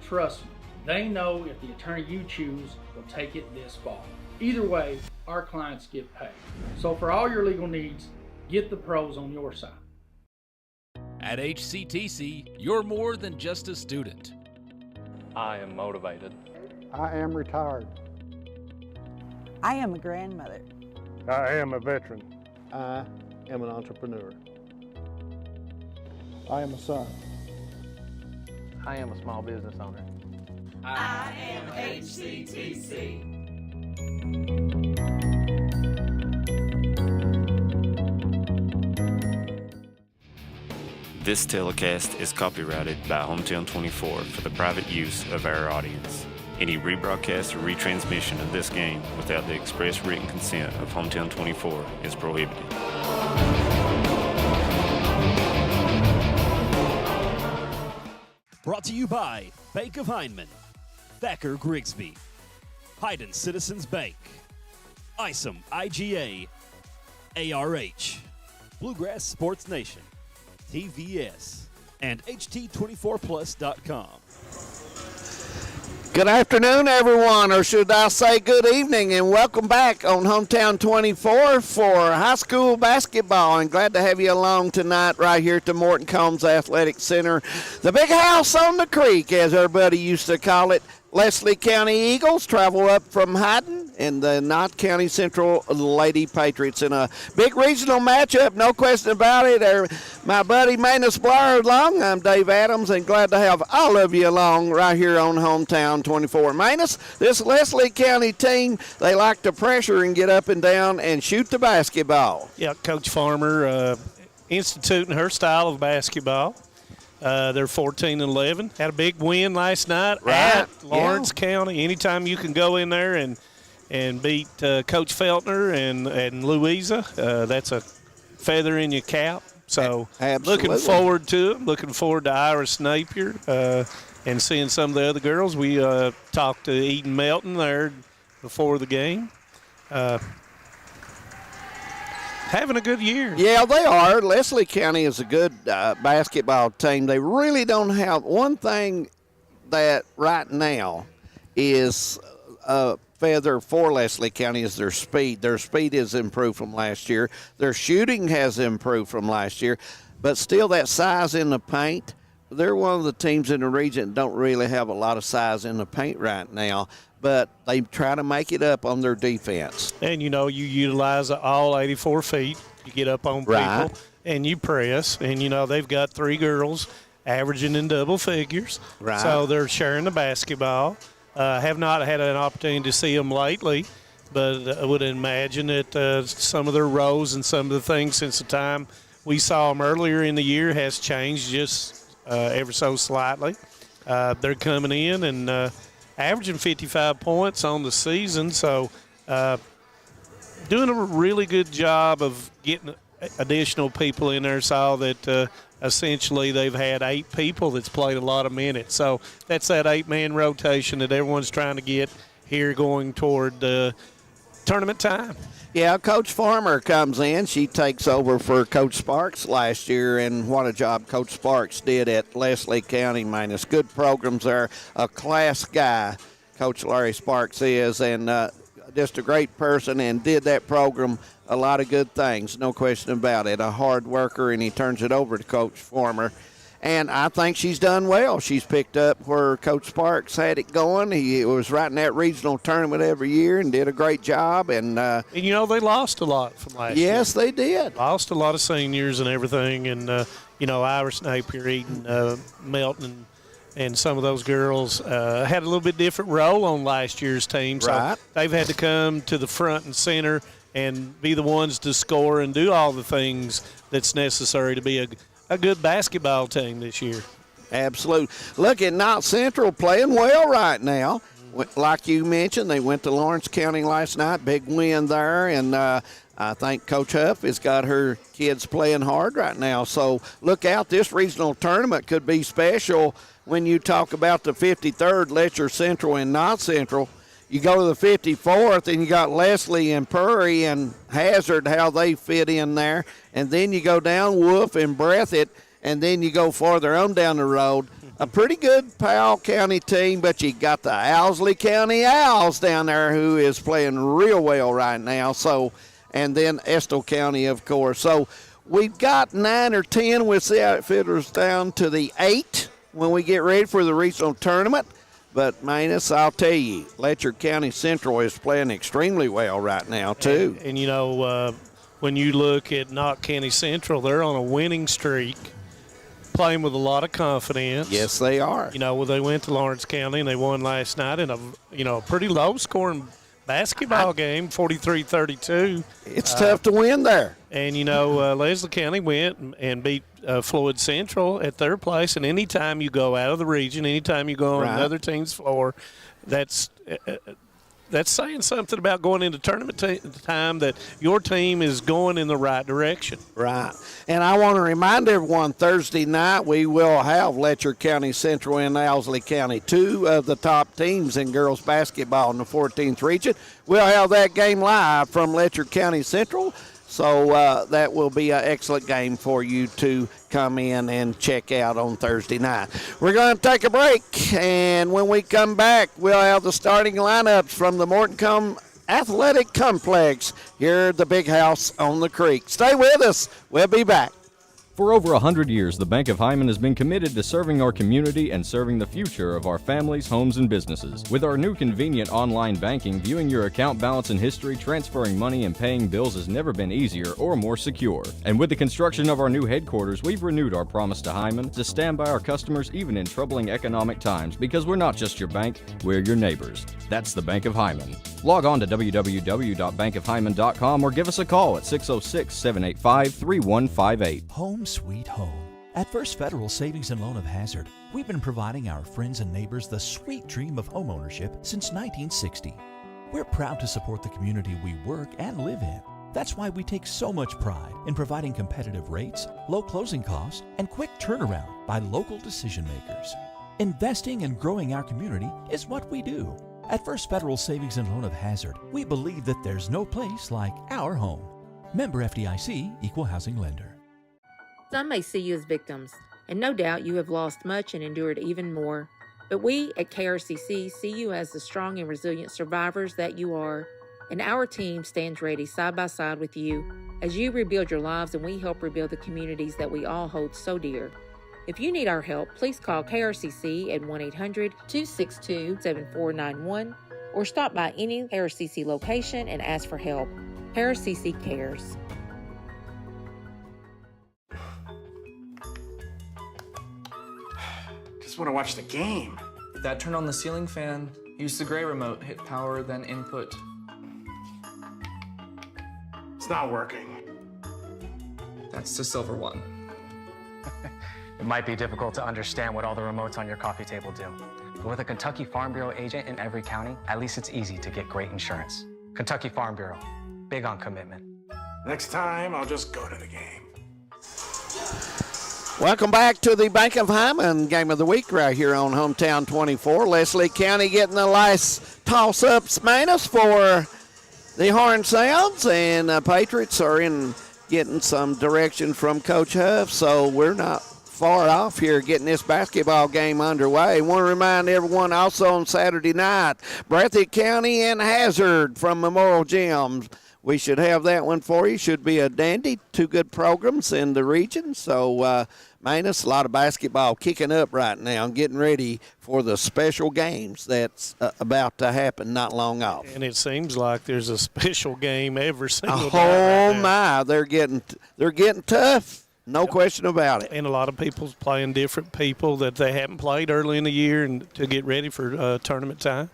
Trust me, they know if the attorney you choose will take it this far. Either way, our clients get paid. So for all your legal needs, get the pros on your side. At HCTC, you're more than just a student. I am motivated. I am retired. I am a grandmother. I am a veteran. I am an entrepreneur. I am a son. I am a small business owner. I am HCTC. This telecast is copyrighted by Hometown 24 for the private use of our audience. Any rebroadcast or retransmission of this game without the express written consent of Hometown 24 is prohibited. Brought to you by Bank of Hindman, Thacker Grigsby, Hayden Citizens Bank, ISOM IGA, ARH, Bluegrass Sports Nation, TVS, and HT24plus.com. Good afternoon, everyone, or should I say good evening, and welcome back on Hometown 24 for high school basketball. And glad to have you along tonight right here at the Morton Combs Athletic Center, the big house on the creek, as everybody used to call it. Leslie County Eagles travel up from Hayden and the Knott County Central Lady Patriots in a big regional matchup, no question about it. My buddy Manus Blair along. I'm Dave Adams, and glad to have all of you along right here on Hometown 24. Manus, this Leslie County team, they like to pressure and get up and down and shoot the basketball. Yeah, Coach Farmer instituting her style of basketball. They're 14-11. Had a big win last night at Lawrence County. Anytime you can go in there and beat Coach Feltner and Louisa, that's a feather in your cap. So looking forward to it. Looking forward to Iris Napier and seeing some of the other girls. We talked to Eden Melton there before the game. Having a good year. Yeah, they are. Leslie County is a good basketball team. They really don't have one thing that right now is a feather for Leslie County is their speed. Their speed has improved from last year. Their shooting has improved from last year. But still that size in the paint, they're one of the teams in the region that don't really have a lot of size in the paint right now. But they try to make it up on their defense. And, you know, you utilize all 84 feet. You get up on people and you press. And, you know, they've got three girls averaging in double figures. Right. So they're sharing the basketball. Have not had an opportunity to see them lately, but I would imagine that some of their roles and some of the things since the time we saw them earlier in the year has changed just ever so slightly. They're coming in and averaging 55 points on the season, so doing a really good job of getting additional people in there. Saw that essentially they've had 8 people that's played a lot of minutes. So that's that 8-man rotation that everyone's trying to get here going toward tournament time. Yeah, Coach Farmer comes in. She takes over for Coach Sparks last year, and what a job Coach Sparks did at Leslie County, Manus. Good programs there. A class guy, Coach Larry Sparks is, and just a great person, and did that program a lot of good things, no question about it. A hard worker, and he turns it over to Coach Farmer. And I think she's done well. She's picked up where Coach Sparks had it going. He was right in that regional tournament every year and did a great job. And you know, they lost a lot from last year. Yes, they did. Lost a lot of seniors and everything. And, you know, Iris Napier, Eden Melton, and some of those girls had a little bit different role on last year's team. So they've had to come to the front and center and be the ones to score and do all the things that's necessary to be a good basketball team this year. Absolutely. Look at Knott Central playing well right now. Like you mentioned, they went to Lawrence County last night, big win there, and I think Coach Huff has got her kids playing hard right now. So look out, this regional tournament could be special when you talk about the 53rd, Letcher Central and Knott Central. You go to the 54th, and you got Leslie and Prairie and Hazard, how they fit in there. And then you go down Wolf and Breathitt, and then you go farther on down the road. a pretty good Powell County team, but you got the Owsley County Owls down there who is playing real well right now. So, and then Estill County, of course. So we've got 9 or 10 with the Outfitters down to the 8 when we get ready for the regional tournament. But, Manus, I'll tell you, Letcher County Central is playing extremely well right now, too. And you know, when you look at KNOTT County Central, they're on a winning streak, playing with a lot of confidence. Yes, they are. You know, well, they went to Lawrence County and they won last night in a pretty low-scoring basketball game, 43-32. It's tough to win there. And, you know, Leslie County went and beat Floyd Central at their place. And anytime you go out of the region, anytime you go on another team's floor, that's saying something about going into tournament time, that your team is going in the right direction. Right. And I want to remind everyone, Thursday night we will have Letcher County Central and Owsley County, 2 of the top teams in girls basketball in the 14th region. We'll have that game live from Letcher County Central. So that will be an excellent game for you to come in and check out on Thursday night. We're going to take a break, and when we come back, we'll have the starting lineups from the Morton Athletic Complex here at the Big House on the Creek. Stay with us. We'll be back. For over 100 years, the Bank of Hyman has been committed to serving our community and serving the future of our families, homes, and businesses. With our new convenient online banking, viewing your account balance and history, transferring money, and paying bills has never been easier or more secure. And with the construction of our new headquarters, we've renewed our promise to Hyman to stand by our customers even in troubling economic times, because we're not just your bank, we're your neighbors. That's the Bank of Hyman. Log on to www.bankofhyman.com or give us a call at 606-785-3158. Home sweet home. At First Federal Savings and Loan of Hazard, we've been providing our friends and neighbors the sweet dream of homeownership since 1960. We're proud to support the community we work and live in. That's why we take so much pride in providing competitive rates, low closing costs, and quick turnaround by local decision makers. Investing and growing our community is what we do. At First Federal Savings and Loan of Hazard, we believe that there's no place like our home. Member FDIC, Equal Housing Lender. Some may see you as victims, and no doubt you have lost much and endured even more. But we at KRCC see you as the strong and resilient survivors that you are, and our team stands ready side by side with you as you rebuild your lives and we help rebuild the communities that we all hold so dear. If you need our help, please call KRCC at 1-800-262-7491 or stop by any KRCC location and ask for help. KRCC cares. Just want to watch the game. That turned on the ceiling fan. Use the gray remote. Hit power, then input. It's not working. That's the silver one. It might be difficult to understand what all the remotes on your coffee table do. But with a Kentucky Farm Bureau agent in every county, at least it's easy to get great insurance. Kentucky Farm Bureau, big on commitment. Next time, I'll just go to the game. Welcome back to the Bank of Hyman Game of the Week right here on Hometown 24. Leslie County getting the last toss-ups, Manus, for the Horn Sounds, and Patriots are getting some direction from Coach Huff, so we're not far off here getting this basketball game underway. Want to remind everyone also on Saturday night, Breathitt County and Hazard from Memorial Gym. We should have that one for you. Should be a dandy. 2 good programs in the region. So, Manus, a lot of basketball kicking up right now, getting ready for the special games that's about to happen not long off. And it seems like there's a special game every single day. Oh, my. They're getting tough. No question about it. And a lot of people's playing different people that they haven't played early in the year and to get ready for tournament time.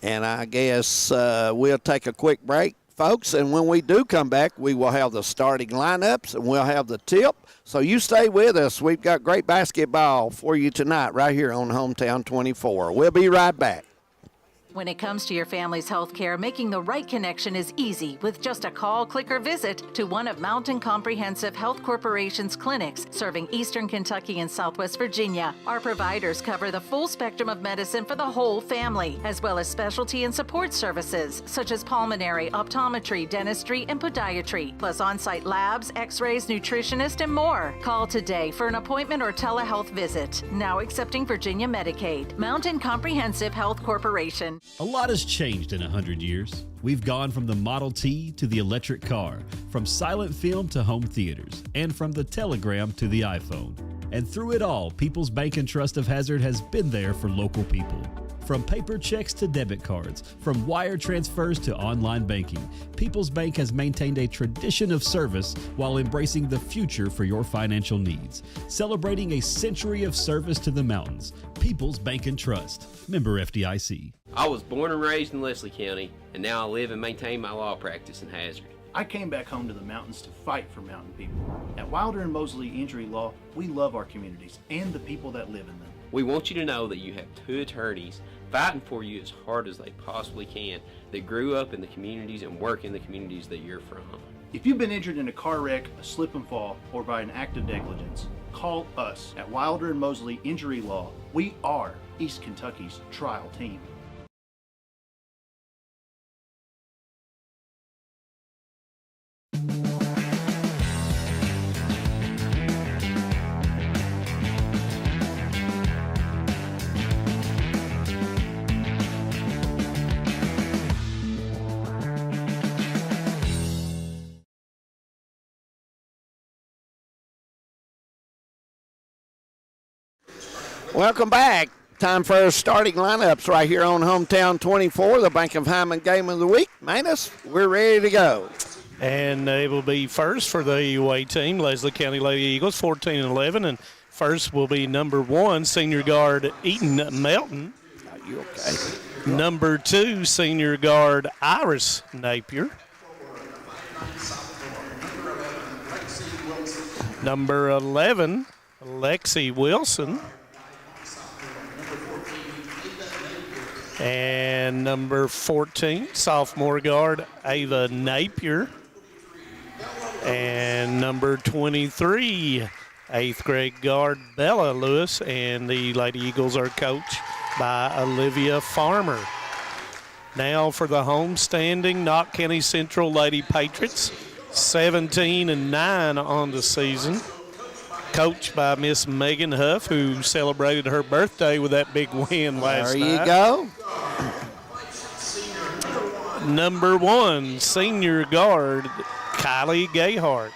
And I guess we'll take a quick break, folks, and when we do come back, we will have the starting lineups and we'll have the tip. So you stay with us. We've got great basketball for you tonight right here on Hometown 24. We'll be right back. When it comes to your family's health care, making the right connection is easy with just a call, click, or visit to one of Mountain Comprehensive Health Corporation's clinics serving Eastern Kentucky and Southwest Virginia. Our providers cover the full spectrum of medicine for the whole family, as well as specialty and support services such as pulmonary, optometry, dentistry, and podiatry, plus on-site labs, x-rays, nutritionist, and more. Call today for an appointment or telehealth visit. Now accepting Virginia Medicaid. Mountain Comprehensive Health Corporation. A lot has changed in 100 years. We've gone from the Model T to the electric car, from silent film to home theaters, and from the telegram to the iPhone. And through it all, People's Bank and Trust of Hazard has been there for local people. From paper checks to debit cards, from wire transfers to online banking, People's Bank has maintained a tradition of service while embracing the future for your financial needs. Celebrating a century of service to the mountains. People's Bank and Trust. Member FDIC. I was born and raised in Leslie County, and now I live and maintain my law practice in Hazard. I came back home to the mountains to fight for mountain people. At Wilder and Mosley Injury Law, we love our communities and the people that live in them. We want you to know that you have two attorneys fighting for you as hard as they possibly can that grew up in the communities and work in the communities that you're from. If you've been injured in a car wreck, a slip and fall, or by an act of negligence, call us at Wilder and Mosley Injury Law. We are East Kentucky's trial team. Welcome back. Time for our starting lineups right here on Hometown 24, the Bank of Hyman Game of the Week. Manus, we're ready to go. And it will be first for the away team, Leslie County Lady Eagles, 14-11. And first will be number 1, senior guard Eaton Melton. Are you okay? Number 2, senior guard Iris Napier. Number 11, Lexi Wilson. And number 14, sophomore guard Ava Napier. And number 23, 8th grade guard Bella Lewis. And the Lady Eagles are coached by Olivia Farmer. Now for the homestanding Knott County Central Lady Patriots, 17-9 on the season. Coached by Miss Megan Huff, who celebrated her birthday with that big win last night. There you go. Number 1, senior guard Kylie Gayhart.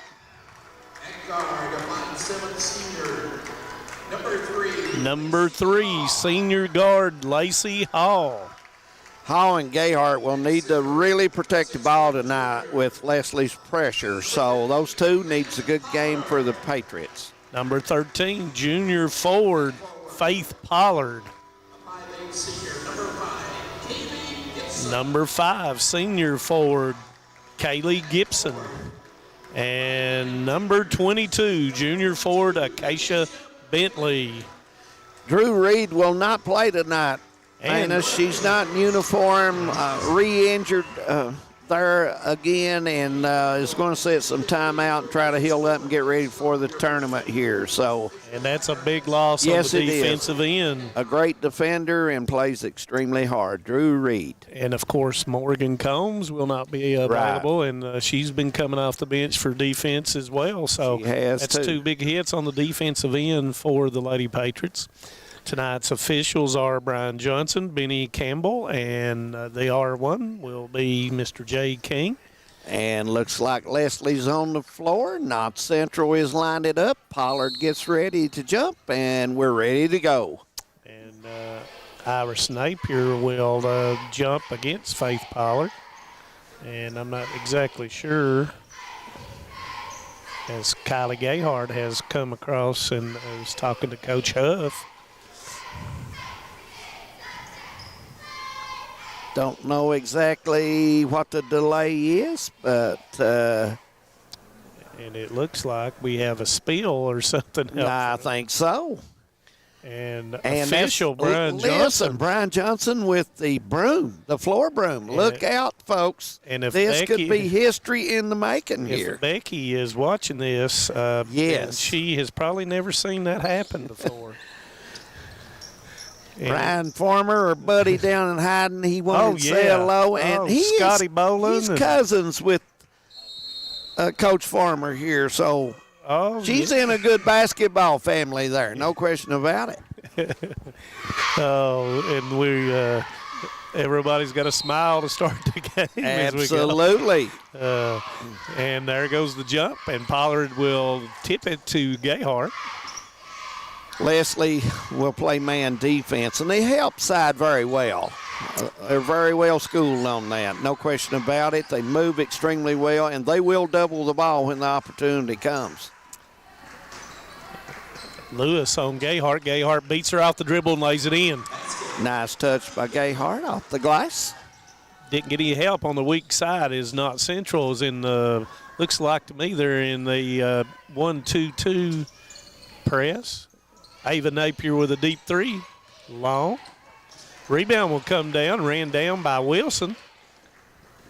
Number 3, senior guard Lacey Hall. Hall and Gayhart will need to really protect the ball tonight with Leslie's pressure, so those two needs a good game for the Patriots. Number 13, junior forward Faith Pollard. Number 5, senior forward Kaylee Gibson. And number 22, junior forward Acacia Bentley. Drew Reed will not play tonight. And she's not in uniform, re-injured there again, and is going to set some time out and try to heal up and get ready for the tournament here. So, and that's a big loss on the defensive end. A great defender and plays extremely hard, Drew Reed. And, of course, Morgan Combs will not be available, right. And she's been coming off the bench for defense as well. So that's two big hits on the defensive end for the Lady Patriots. Tonight's officials are Brian Johnson, Benny Campbell, and the R1 will be Mr. Jay King. And looks like Leslie's on the floor. Knott Central is lined it up. Pollard gets ready to jump, and we're ready to go. And Iris Napier will jump against Faith Pollard. And I'm not exactly sure, as Kylie Gayhart has come across and is talking to Coach Huff. Don't know exactly what the delay is, but and it looks like we have a spill or something. I think so. And official Brian Listen, Johnson. Brian Johnson with the broom, the floor broom. Look out, folks. And if this Becky, could be history in the making here. If Becky is watching this, yes, she has probably never seen that happen before. Brian Farmer or Buddy down in Hyden, he wanted to say hello. And Scotty Boland. He's cousins with Coach Farmer here, so she's in a good basketball family there, no question about it. And we everybody's got a smile to start the game. Absolutely. As we go. And there goes the jump, and Pollard will tip it to Gayhart. Leslie will play man defense, and they help side very well. They're very well schooled on that, no question about it. They move extremely well, and they will double the ball when the opportunity comes. Lewis on Gayhart. Gayhart beats her off the dribble and lays it in. Nice touch by Gayhart off the glass. Didn't get any help on the weak side. Is Knott Central is in the, looks like to me they're in the 1-2-2 press. Ava Napier with a deep three. Long. Rebound will come down. Ran down by Wilson.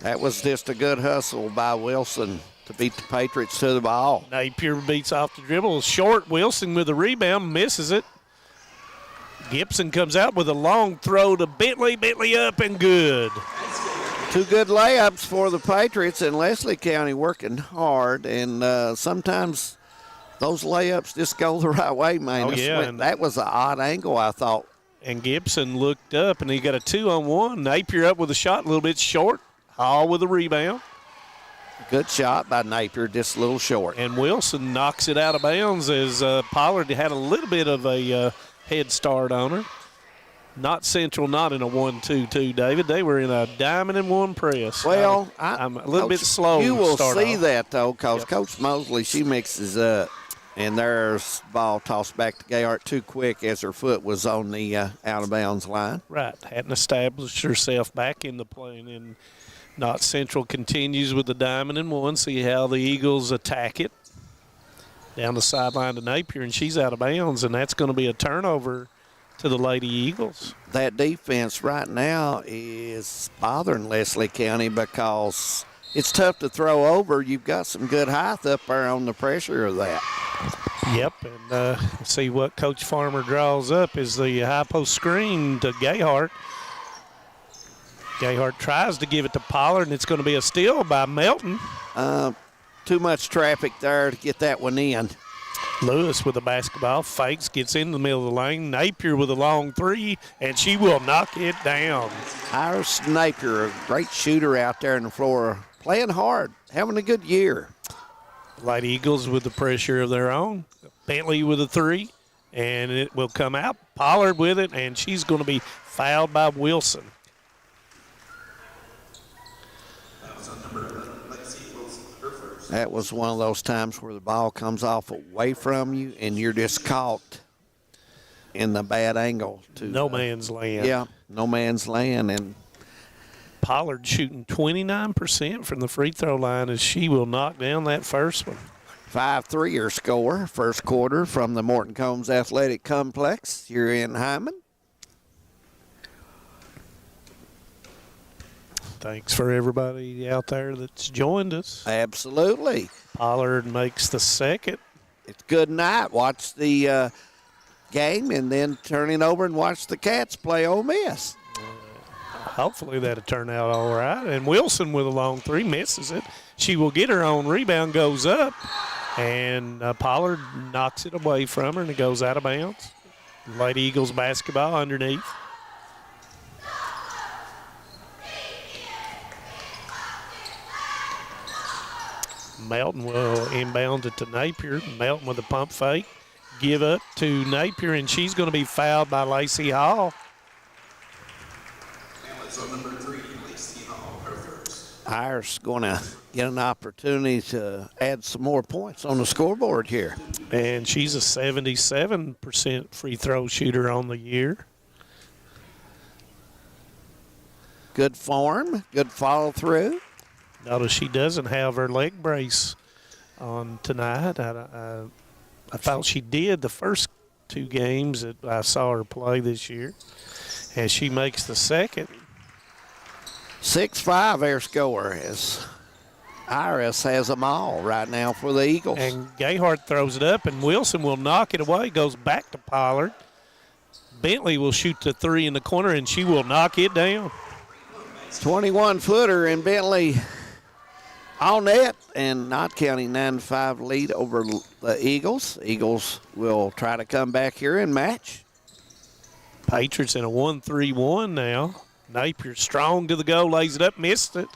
That was just a good hustle by Wilson to beat the Patriots to the ball. Napier beats off the dribble. Short. Wilson with a rebound. Misses it. Gibson comes out with a long throw to Bentley. Bentley up and good. Two good layups for the Patriots, and Leslie County working hard. And sometimes those layups just go the right way, man. That was an odd angle, I thought. And Gibson looked up, and he got a 2-on-1. Napier up with a shot, a little bit short. Hall with a rebound. Good shot by Napier, just a little short. And Wilson knocks it out of bounds as Pollard had a little bit of a head start on her. Not Central, not in a 1-2-2, David. They were in a diamond and one press. Well, I'm a little bit slow. You will see that, though, because Coach Mosley, she mixes up. And there's ball tossed back to Gayhart too quick as her foot was on the out-of-bounds line. Right. Hadn't established herself back in the play. And Knott Central continues with the diamond and one. See how the Eagles attack it. Down the sideline to Napier, and she's out of bounds, and that's going to be a turnover to the Lady Eagles. That defense right now is bothering Leslie County because it's tough to throw over. You've got some good height up there on the pressure of that. Yep, and see what Coach Farmer draws up is the high post screen to Gayhart. Gayhart tries to give it to Pollard, and it's going to be a steal by Melton. Too much traffic there to get that one in. Lewis with the basketball, fakes, gets in the middle of the lane. Napier with a long three, and she will knock it down. Iris Napier, a great shooter out there on the floor, playing hard, having a good year. Lady Eagles with the pressure of their own. Bentley with a three, and it will come out. Pollard with it, and she's going to be fouled by Wilson. That was one of those times where the ball comes off away from you, and you're just caught in the bad angle. No man's land. Yeah, no man's land. And Pollard shooting 29% from the free throw line as she will knock down that first one. 5-3 score, first quarter from the Morton Combs Athletic Complex here in Hyman. Thanks for everybody out there that's joined us. Absolutely. Pollard makes the second. It's good night. Watch the game and then turn it over and watch the Cats play Ole Miss. Hopefully that'll turn out all right. And Wilson with a long three misses it. She will get her own rebound, goes up, and Pollard knocks it away from her, and it goes out of bounds. Lady Eagles basketball underneath. Melton will inbound it to Napier. Melton with a pump fake. Give up to Napier, and she's going to be fouled by Lacey Hall. Irish going to get an opportunity to add some more points on the scoreboard here. And she's a 77% free throw shooter on the year. Good form, good follow through. Notice she doesn't have her leg brace on tonight. I thought she did the first 2 games that I saw her play this year. And she makes the second. 6-5 their score is Iris has them all right now for the Eagles. And Gayhart throws it up, and Wilson will knock it away, goes back to Pollard. Bentley will shoot the 3 in the corner, and she will knock it down. 21-footer, and Bentley on net, and Knott County 9-5 lead over the Eagles. Eagles will try to come back here and match. Patriots in a 1-3-1 now. Napier strong to the goal, lays it up, missed it.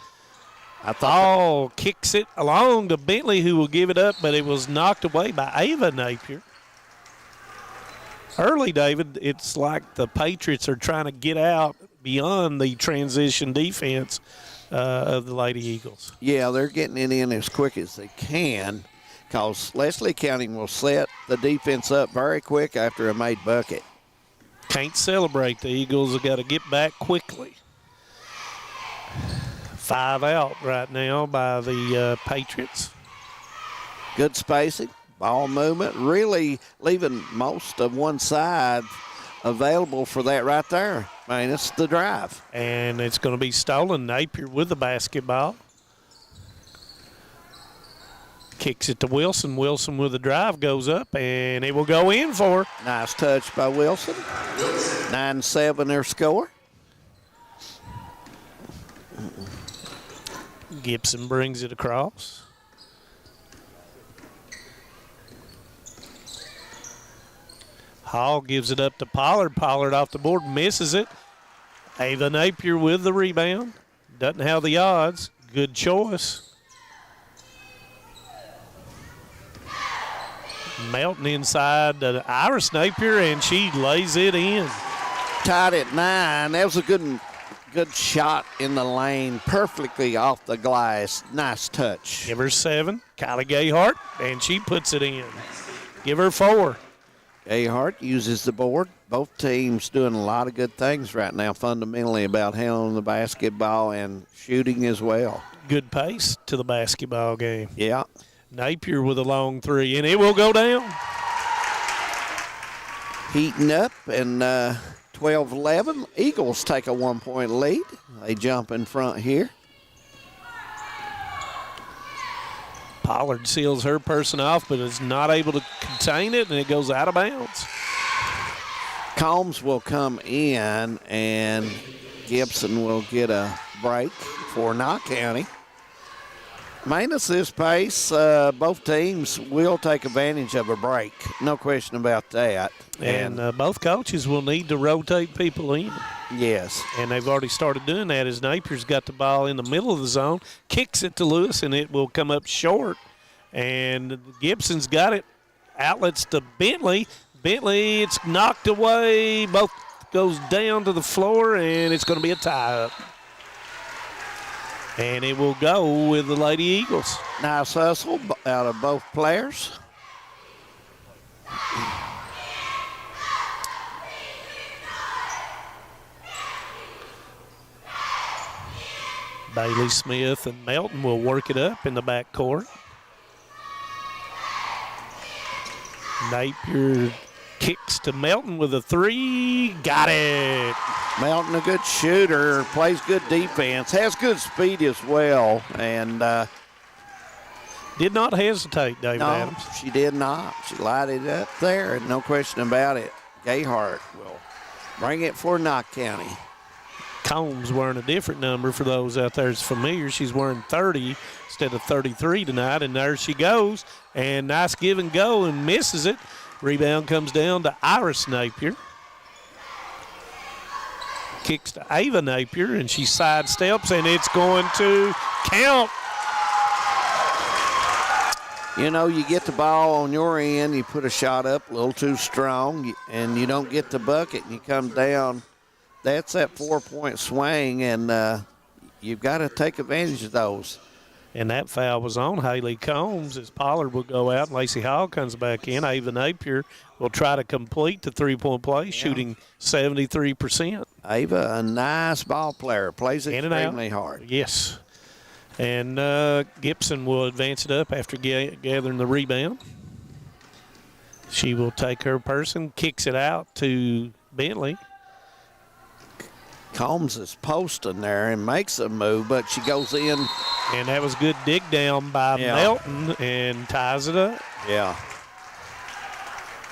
Kicks it along to Bentley, who will give it up, but it was knocked away by Ava Napier. Early, David, it's like the Patriots are trying to get out beyond the transition defense of the Lady Eagles. Yeah, they're getting it in as quick as they can because Leslie County will set the defense up very quick after a made bucket. Can't celebrate. The Eagles have got to get back quickly. 5 out right now by the Patriots. Good spacing, ball movement, really leaving most of one side available for that right there. I mean, it's the drive. And it's going to be stolen. Napier with the basketball. Kicks it to Wilson. Wilson with the drive goes up, and it will go in for her. Nice touch by Wilson. 9-7 their score. Gibson brings it across. Hall gives it up to Pollard. Pollard off the board, misses it. Ava Napier with the rebound. Doesn't have the odds. Good choice. Melton inside to Iris Napier, and she lays it in. Tied at 9. That was a good shot in the lane, perfectly off the glass. Nice touch. Give her 7. Kylie Gayhart, and she puts it in. Give her 4. Gayhart uses the board. Both teams doing a lot of good things right now, fundamentally about handling the basketball and shooting as well. Good pace to the basketball game. Yeah. Napier with a long 3, and it will go down. Heating up, and 12-11. Eagles take a 1-point lead. They jump in front here. Pollard seals her person off, but is not able to contain it, and it goes out of bounds. Combs will come in, and Gibson will get a break for Knott County. Minus this pace, both teams will take advantage of a break. No question about that. And both coaches will need to rotate people in. Yes. And they've already started doing that as Napier's got the ball in the middle of the zone, kicks it to Lewis, and it will come up short. And Gibson's got it. Outlets to Bentley. Bentley, it's knocked away. Both goes down to the floor, and it's going to be a tie-up. And it will go with the Lady Eagles. Nice hustle out of both players. Bailey Smith and Melton will work it up in the backcourt. Napier kicks to Melton with a 3. Got it. Melton, a good shooter, plays good defense, has good speed as well, and did not hesitate, David Adams. She did not. She lighted it up there, and no question about it. Gayhart will bring it for Knott County. Combs wearing a different number for those out there that's familiar. She's wearing 30 instead of 33 tonight, and there she goes. And nice give and go, and misses it. Rebound comes down to Iris Napier. Kicks to Ava Napier, and she sidesteps, and it's going to count. You know, you get the ball on your end, you put a shot up a little too strong, and you don't get the bucket, and you come down. That's that 4-point swing, and you've got to take advantage of those. And that foul was on Haley Combs as Pollard will go out and Lacey Hall comes back in. Ava Napier will try to complete the 3-point play, shooting 73%. Ava, a nice ball player, plays extremely hard. Yes. And Gibson will advance it up after gathering the rebound. She will take her person, kicks it out to Bentley. Combs is posting there and makes a move, but she goes in. And that was good dig down by Melton and ties it up. Yeah.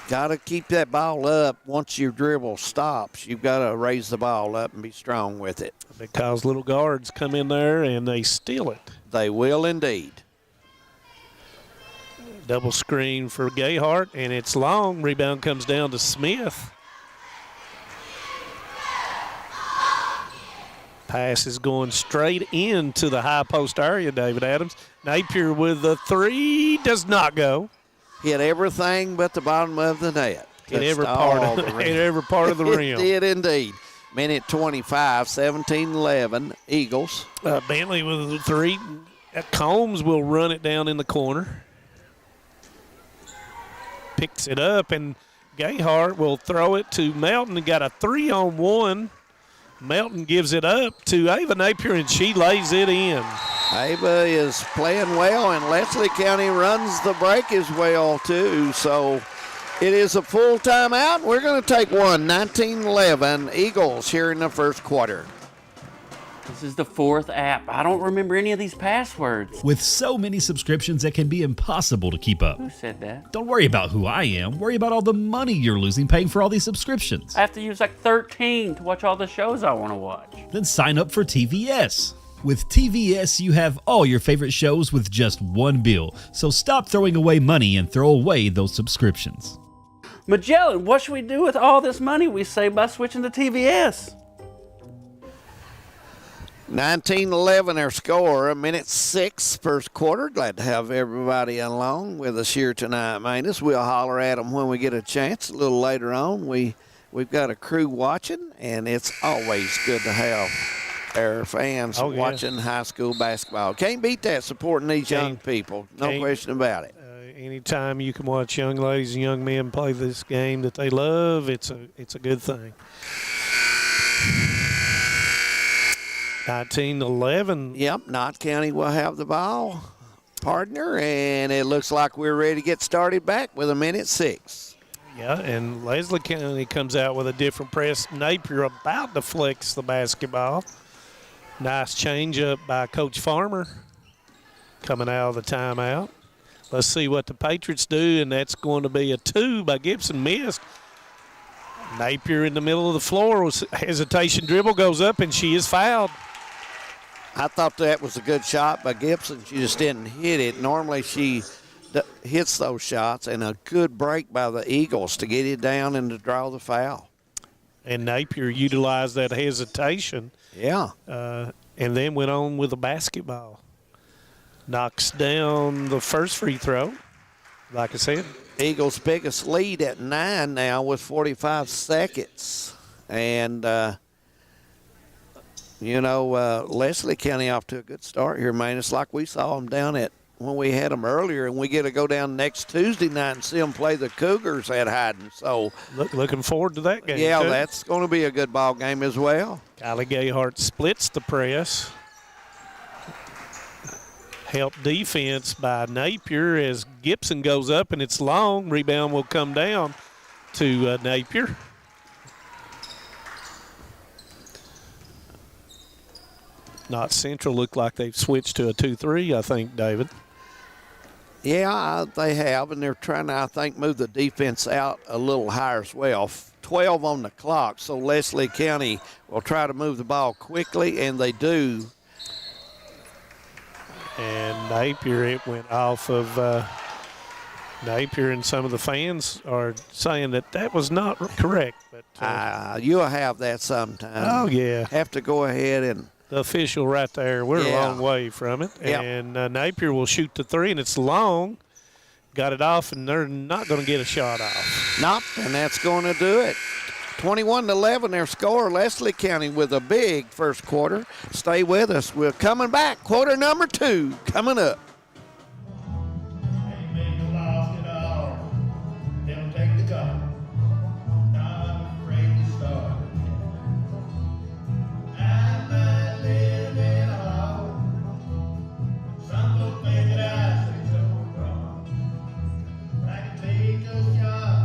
Got to keep that ball up. Once your dribble stops, you've got to raise the ball up and be strong with it. Because little guards come in there and they steal it. They will indeed. Double screen for Gayhart, and it's long. Rebound comes down to Smith. Pass is going straight into the high post area, David Adams. Napier with the three, does not go. Hit everything but the bottom of the net. Hit every part of the rim. It did indeed. Minute 25, 17-11, Eagles. Bentley with the three. Combs will run it down in the corner. Picks it up, and Gayhart will throw it to Melton. And got a 3-on-1. Melton gives it up to Ava Napier, and she lays it in. Ava is playing well, and Leslie County runs the break as well, too. So it is a full timeout. We're going to take one. 19-11, Eagles here in the first quarter. This is the fourth app. I don't remember any of these passwords. With so many subscriptions, it can be impossible to keep up. Who said that? Don't worry about who I am. Worry about all the money you're losing paying for all these subscriptions. I have to use like 13 to watch all the shows I want to watch. Then sign up for TVS. With TVS, you have all your favorite shows with just one bill. So stop throwing away money and throw away those subscriptions. Magellan, what should we do with all this money we save by switching to TVS? 19-11 our score, a minute 6 first quarter. Glad to have everybody along with us here tonight, Manus. We'll holler at them when we get a chance a little later on. We've got a crew watching, and it's always good to have our fans watching high school basketball. Can't beat that, supporting these young people. No question about it. Anytime you can watch young ladies and young men play this game that they love, it's a good thing. 19-11. Yep, Knott County will have the ball, partner, and it looks like we're ready to get started back with a minute 6. Yeah, and Leslie County comes out with a different press. Napier about to flex the basketball. Nice change up by Coach Farmer coming out of the timeout. Let's see what the Patriots do, and that's going to be a 2 by Gibson. Missed. Napier in the middle of the floor. Hesitation dribble goes up, and she is fouled. I thought that was a good shot by Gibson. She just didn't hit it. Normally she hits those shots, and a good break by the Eagles to get it down and to draw the foul. And Napier utilized that hesitation. Yeah. And then went on with the basketball. Knocks down the first free throw, like I said. Eagles' biggest lead at 9 now with 45 seconds. And, Leslie County off to a good start here, man. It's like we saw them down at when we had them earlier, and we get to go down next Tuesday night and see them play the Cougars at Hyden. So looking forward to that game. Yeah, too. That's going to be a good ball game as well. Kylie Gayhart splits the press. Help defense by Napier as Gibson goes up, and it's long. Rebound will come down to Napier. Knott Central look like they've switched to a 2-3, I think, David. Yeah, they have, and they're trying to, I think, move the defense out a little higher as well. 12 on the clock, so Leslie County will try to move the ball quickly, and they do. And Napier, it went off of Napier, and some of the fans are saying that was not correct. But you'll have that sometime. Oh, yeah. Have to go ahead and. The official right there. We're a long way from it. Yep. And Napier will shoot the 3, and it's long. Got it off, and they're not going to get a shot off. Nope, and that's going to do it. 21-11 their score. Leslie County with a big first quarter. Stay with us. We're coming back. Quarter number 2 coming up. Take a shot.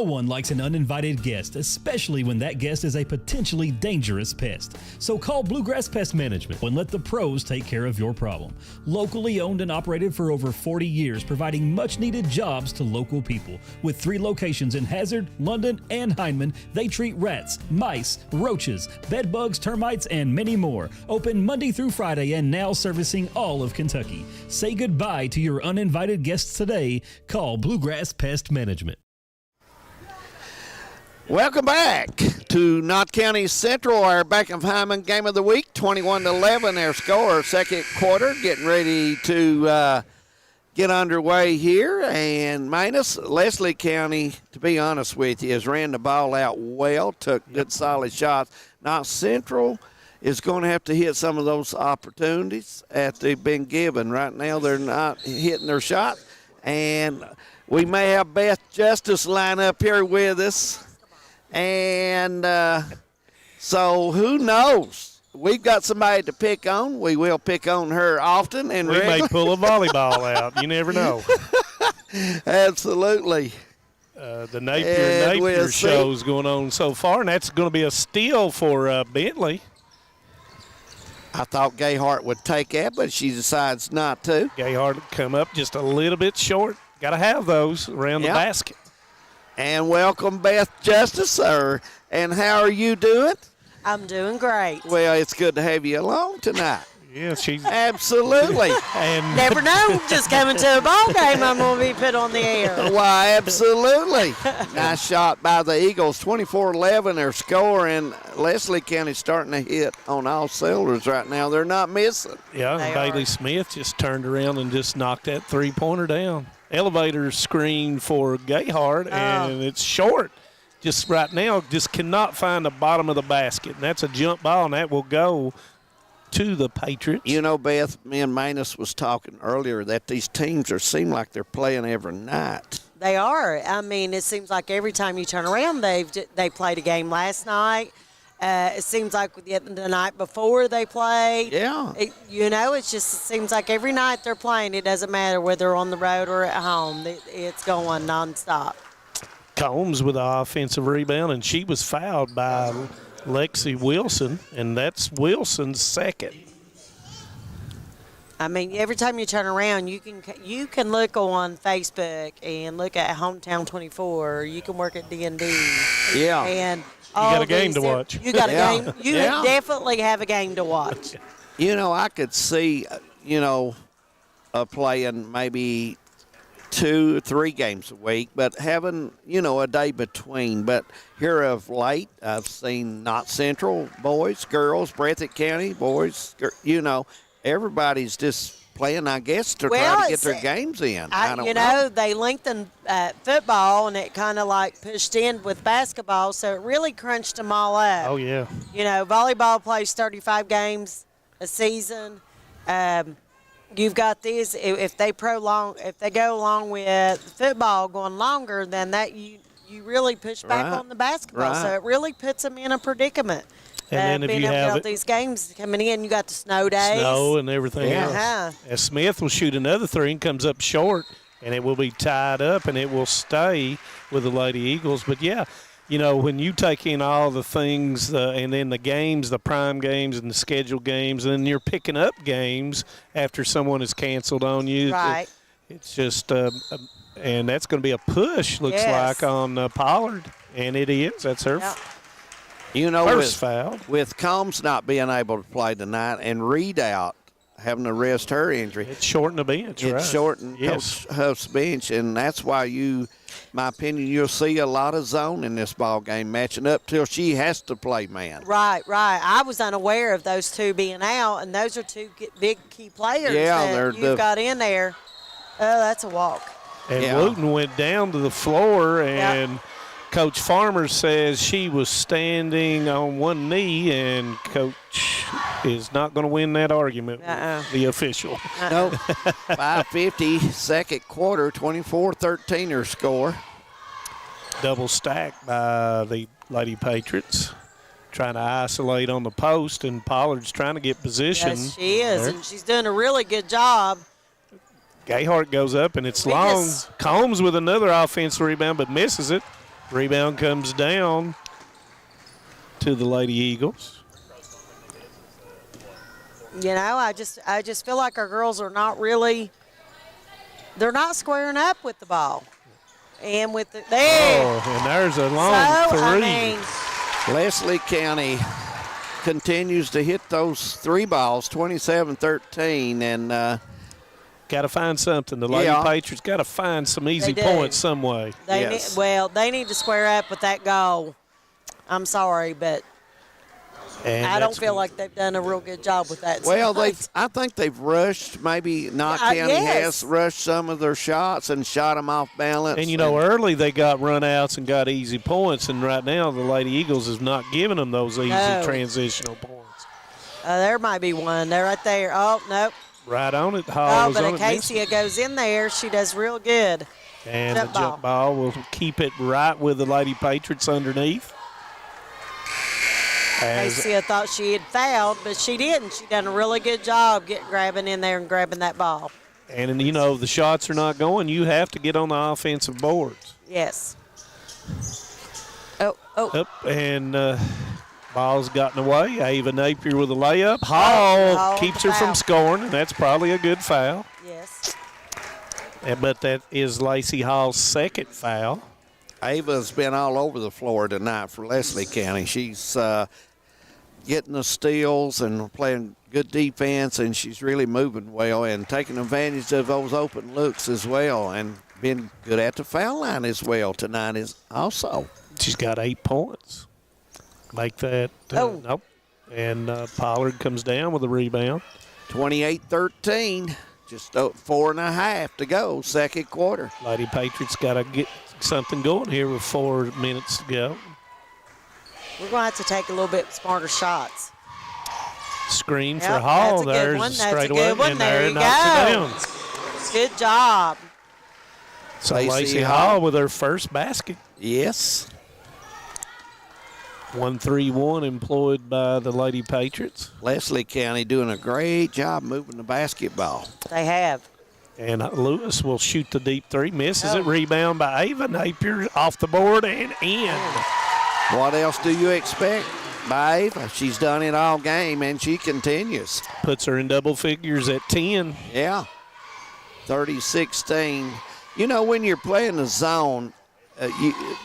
No one likes an uninvited guest, especially when that guest is a potentially dangerous pest. So call Bluegrass Pest Management and let the pros take care of your problem. Locally owned and operated for over 40 years, providing much-needed jobs to local people. With 3 locations in Hazard, London, and Hindman, they treat rats, mice, roaches, bed bugs, termites, and many more. Open Monday through Friday and now servicing all of Kentucky. Say goodbye to your uninvited guests today. Call Bluegrass Pest Management. Welcome back to Knott County Central, our Bank of Hyman game of the week, 21-11, their score, second quarter, getting ready to get underway here. And Leslie County, to be honest with you, has ran the ball out well, took good solid shots. Knott Central is going to have to hit some of those opportunities that they've been given. Right now they're not hitting their shot. And we may have Beth Justice line up here with us. And so who knows? We've got somebody to pick on. We will pick on her often. And we may pull a volleyball out. You never know. Absolutely. The Napier show's going on so far, and that's going to be a steal for Bentley. I thought Gayhart would take that, but she decides not to. Gayhart will come up just a little bit short. Got to have those around the basket. And welcome, Beth Justice, sir. And how are you doing? I'm doing great. Well, it's good to have you along tonight. Yeah, she's absolutely. And never know. Just coming to a ball game, I'm going to be put on the air. Why, absolutely. Nice shot by the Eagles. 24-11 their score, and Leslie County starting to hit on all cylinders right now. They're not missing. Yeah, Bailey Smith just turned around and just knocked that three-pointer down. Elevator screen for Gayhart, and it's short. Just right now, just cannot find the bottom of the basket. And that's a jump ball, and that will go to the Patriots. You know, Beth, me and Manus was talking earlier that these teams seem like they're playing every night. They are. I mean, it seems like every time you turn around, they played a game last night. It seems like the night before they played. Yeah. It seems like every night they're playing. It doesn't matter whether they're on the road or at home. It's going nonstop. Combs with the offensive rebound, and she was fouled by Lexi Wilson, and that's Wilson's second. I mean, every time you turn around, you can look on Facebook and look at Hometown 24. You can work at D&D. Yeah. And you got a game to watch. You got a game. You definitely have a game to watch. I could see, playing maybe 2 or 3 games a week, but having, a day between. But here of late, I've seen Knott Central boys, girls, Breathitt County boys, everybody's just playing, I guess, to try to get their games in. I don't know. They lengthened football, and it kind of like pushed in with basketball, so it really crunched them all up. Oh, yeah. Volleyball plays 35 games a season. You've got these. If they go along with football going longer, then that you really push back on the basketball. So it really puts them in a predicament. And then if being you able to have get these games coming in, you got the snow days. Snow and everything else. As Smith will shoot another three and comes up short, and it will be tied up, and it will stay with the Lady Eagles. But, when you take in all the things and then the games, the prime games and the scheduled games, and then you're picking up games after someone is canceled on you. Right. It's just and that's going to be a push, looks like, on Pollard. And it is. That's her first foul. With Combs not being able to play tonight and Reed out, having to rest her injury. It's shortened the bench, It's shortened Coach Huff's bench, and that's why my opinion, you'll see a lot of zone in this ball game matching up till she has to play man. Right. I was unaware of those two being out, and those are two big key players that you've got in there. Oh, that's a walk. And Wooten went down to the floor, and Coach Farmer says she was standing on one knee, and Coach is not going to win that argument with the official. Nope. 5:50, second quarter, 24-13 her score. Double stack by the Lady Patriots, trying to isolate on the post, and Pollard's trying to get position. Yes, she is, and she's doing a really good job. Gayhart goes up, and it's long. Combs with another offensive rebound, but misses it. Rebound comes down to the Lady Eagles. You know, I just feel like our girls are not really, they're not squaring up with the ball. And with the, there. Oh, and there's a long three. I mean, Leslie County continues to hit those three balls, 27-13, and got to find something. The Lady Patriots got to find some easy points some way. they need to square up with that goal. I'm sorry, but and I don't feel like they've done a real good job with that. Well, tonight. I think they've rushed. Maybe Knott County has rushed some of their shots and shot them off balance. And, you know, early they got runouts and got easy points, and right now the Lady Eagles is not giving them those easy transitional points. There might be one. They're right there. Oh, nope. Right on it. Hall but on Acacia goes in there. She does real good. And the jump ball will keep it right with the Lady Patriots underneath. Acacia thought she had fouled, but she didn't. She done a really good job grabbing in there and grabbing that ball. And, you know, the shots are not going. You have to get on the offensive boards. Yes. Oh. Up, and ball's gotten away. Ava Napier with a layup. Hall keeps her from scoring, and that's probably a good foul. Yes. But that is Lacey Hall's second foul. Ava's been all over the floor tonight for Leslie County. She's getting the steals and playing good defense, and she's really moving well and taking advantage of those open looks as well, and been good at the foul line as well tonight is also. She's got 8 points. Make that. Nope. And Pollard comes down with a rebound. 28-13. Just 4.5 to go, second quarter. Lady Patriots got to get something going here with 4 minutes to go. We're going to have to take a little bit smarter shots. Screen for Hall. There's a straightaway, and there knocks it down. Good job. So Lacey Hall with her first basket. Yes. 1-3-1 employed by the Lady Patriots. Leslie County doing a great job moving the basketball. They have. And Lewis will shoot the deep three. Misses it. Rebound by Ava Napier off the board and in. What else do you expect by Ava? She's done it all game, and she continues. Puts her in double figures at 10. Yeah. 30-16. You know, when you're playing the zone,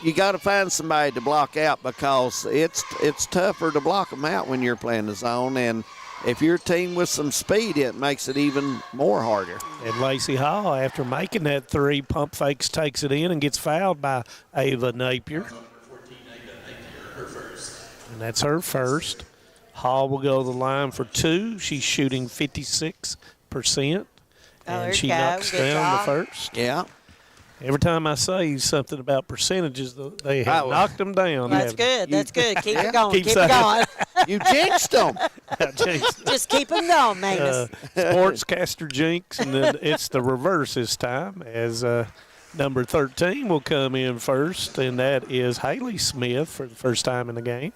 you got to find somebody to block out because it's tougher to block them out when you're playing the zone. And if you're a team with some speed, it makes it even more harder. And Lacey Hall, after making that three, pump fakes, takes it in and gets fouled by Ava Napier. And that's her first. Hall will go to the line for 2. She's shooting 56%. And she knocks down the first. Yeah. Every time I say something about percentages, they have knocked them down. That's good. That's good. Keep it going. Keep it saying. going. You jinxed them. Just keep them going, Magnus. Sportscaster jinx, and then it's the reverse this time as number 13 will come in first, and that is Haley Smith for the first time in the game.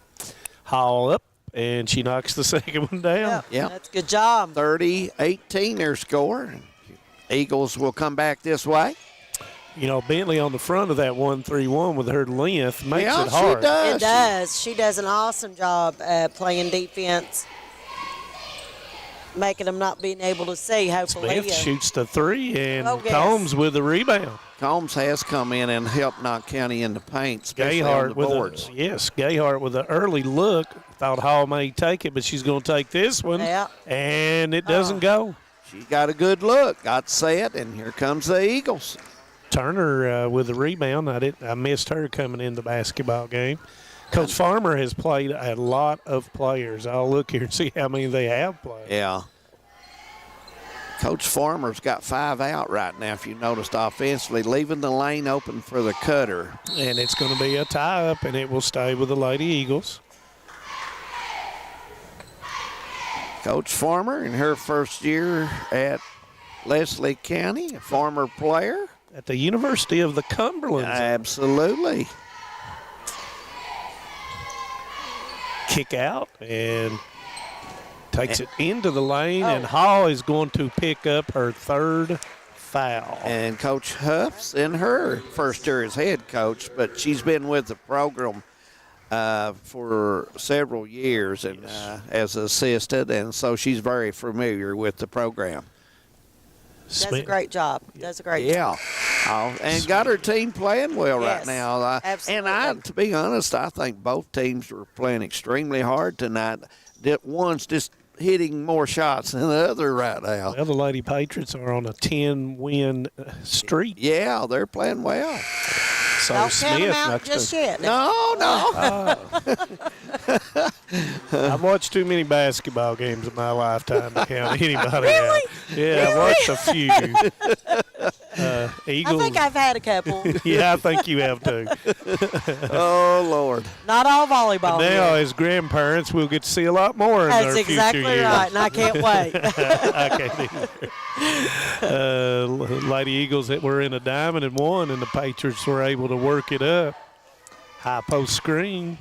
Hall up, and she knocks the second one down. Yeah. That's a good job. 30-18 their score. Eagles will come back this way. You know, Bentley on the front of that 1-3-1 with her length makes it hard. She does. It does. She does an awesome job playing defense, making them not being able to see, hopefully. Smith shoots the 3, and Combs with the rebound. Combs has come in and helped Knott County in the paint, especially on the boards. Gayhart with an early look. Thought Hall may take it, but she's going to take this one, and it doesn't go. She got a good look, got set, and here comes the Eagles. Turner with the rebound. I missed her coming in the basketball game. Coach Farmer has played a lot of players. I'll look here and see how many they have played. Yeah. Coach Farmer's got 5 out right now, if you noticed offensively, leaving the lane open for the cutter. And it's going to be a tie-up, and it will stay with the Lady Eagles. Coach Farmer in her first year at Leslie County, a former player. At the University of the Cumberland. Absolutely. Kick out and takes it into the lane, and Hall is going to pick up her third foul. And Coach Huff's in her first year as head coach, but she's been with the program for several years and as assistant, and so she's very familiar with the program. Does a great job. Does a great job. And got her team playing well Yes, right now. absolutely. To be honest, I think both teams were playing extremely hard tonight. One's just hitting more shots than the other right now. Well, the Lady Patriots are on a 10-win streak. Yeah, they're playing well. So Don't count them Smith out next just to- yet. No. I've watched too many basketball games in my lifetime to count anybody out. Yeah, I've watched a few. Eagles. I think I've had a couple. Yeah, I think you have too. Oh, Lord. Not all volleyball. Now, yet. as grandparents, we'll get to see a lot more in That's our exactly future years. right, and I can't wait. I can't either. Lady Eagles that were in a diamond and won, and the Patriots were able to work it up. High post screen.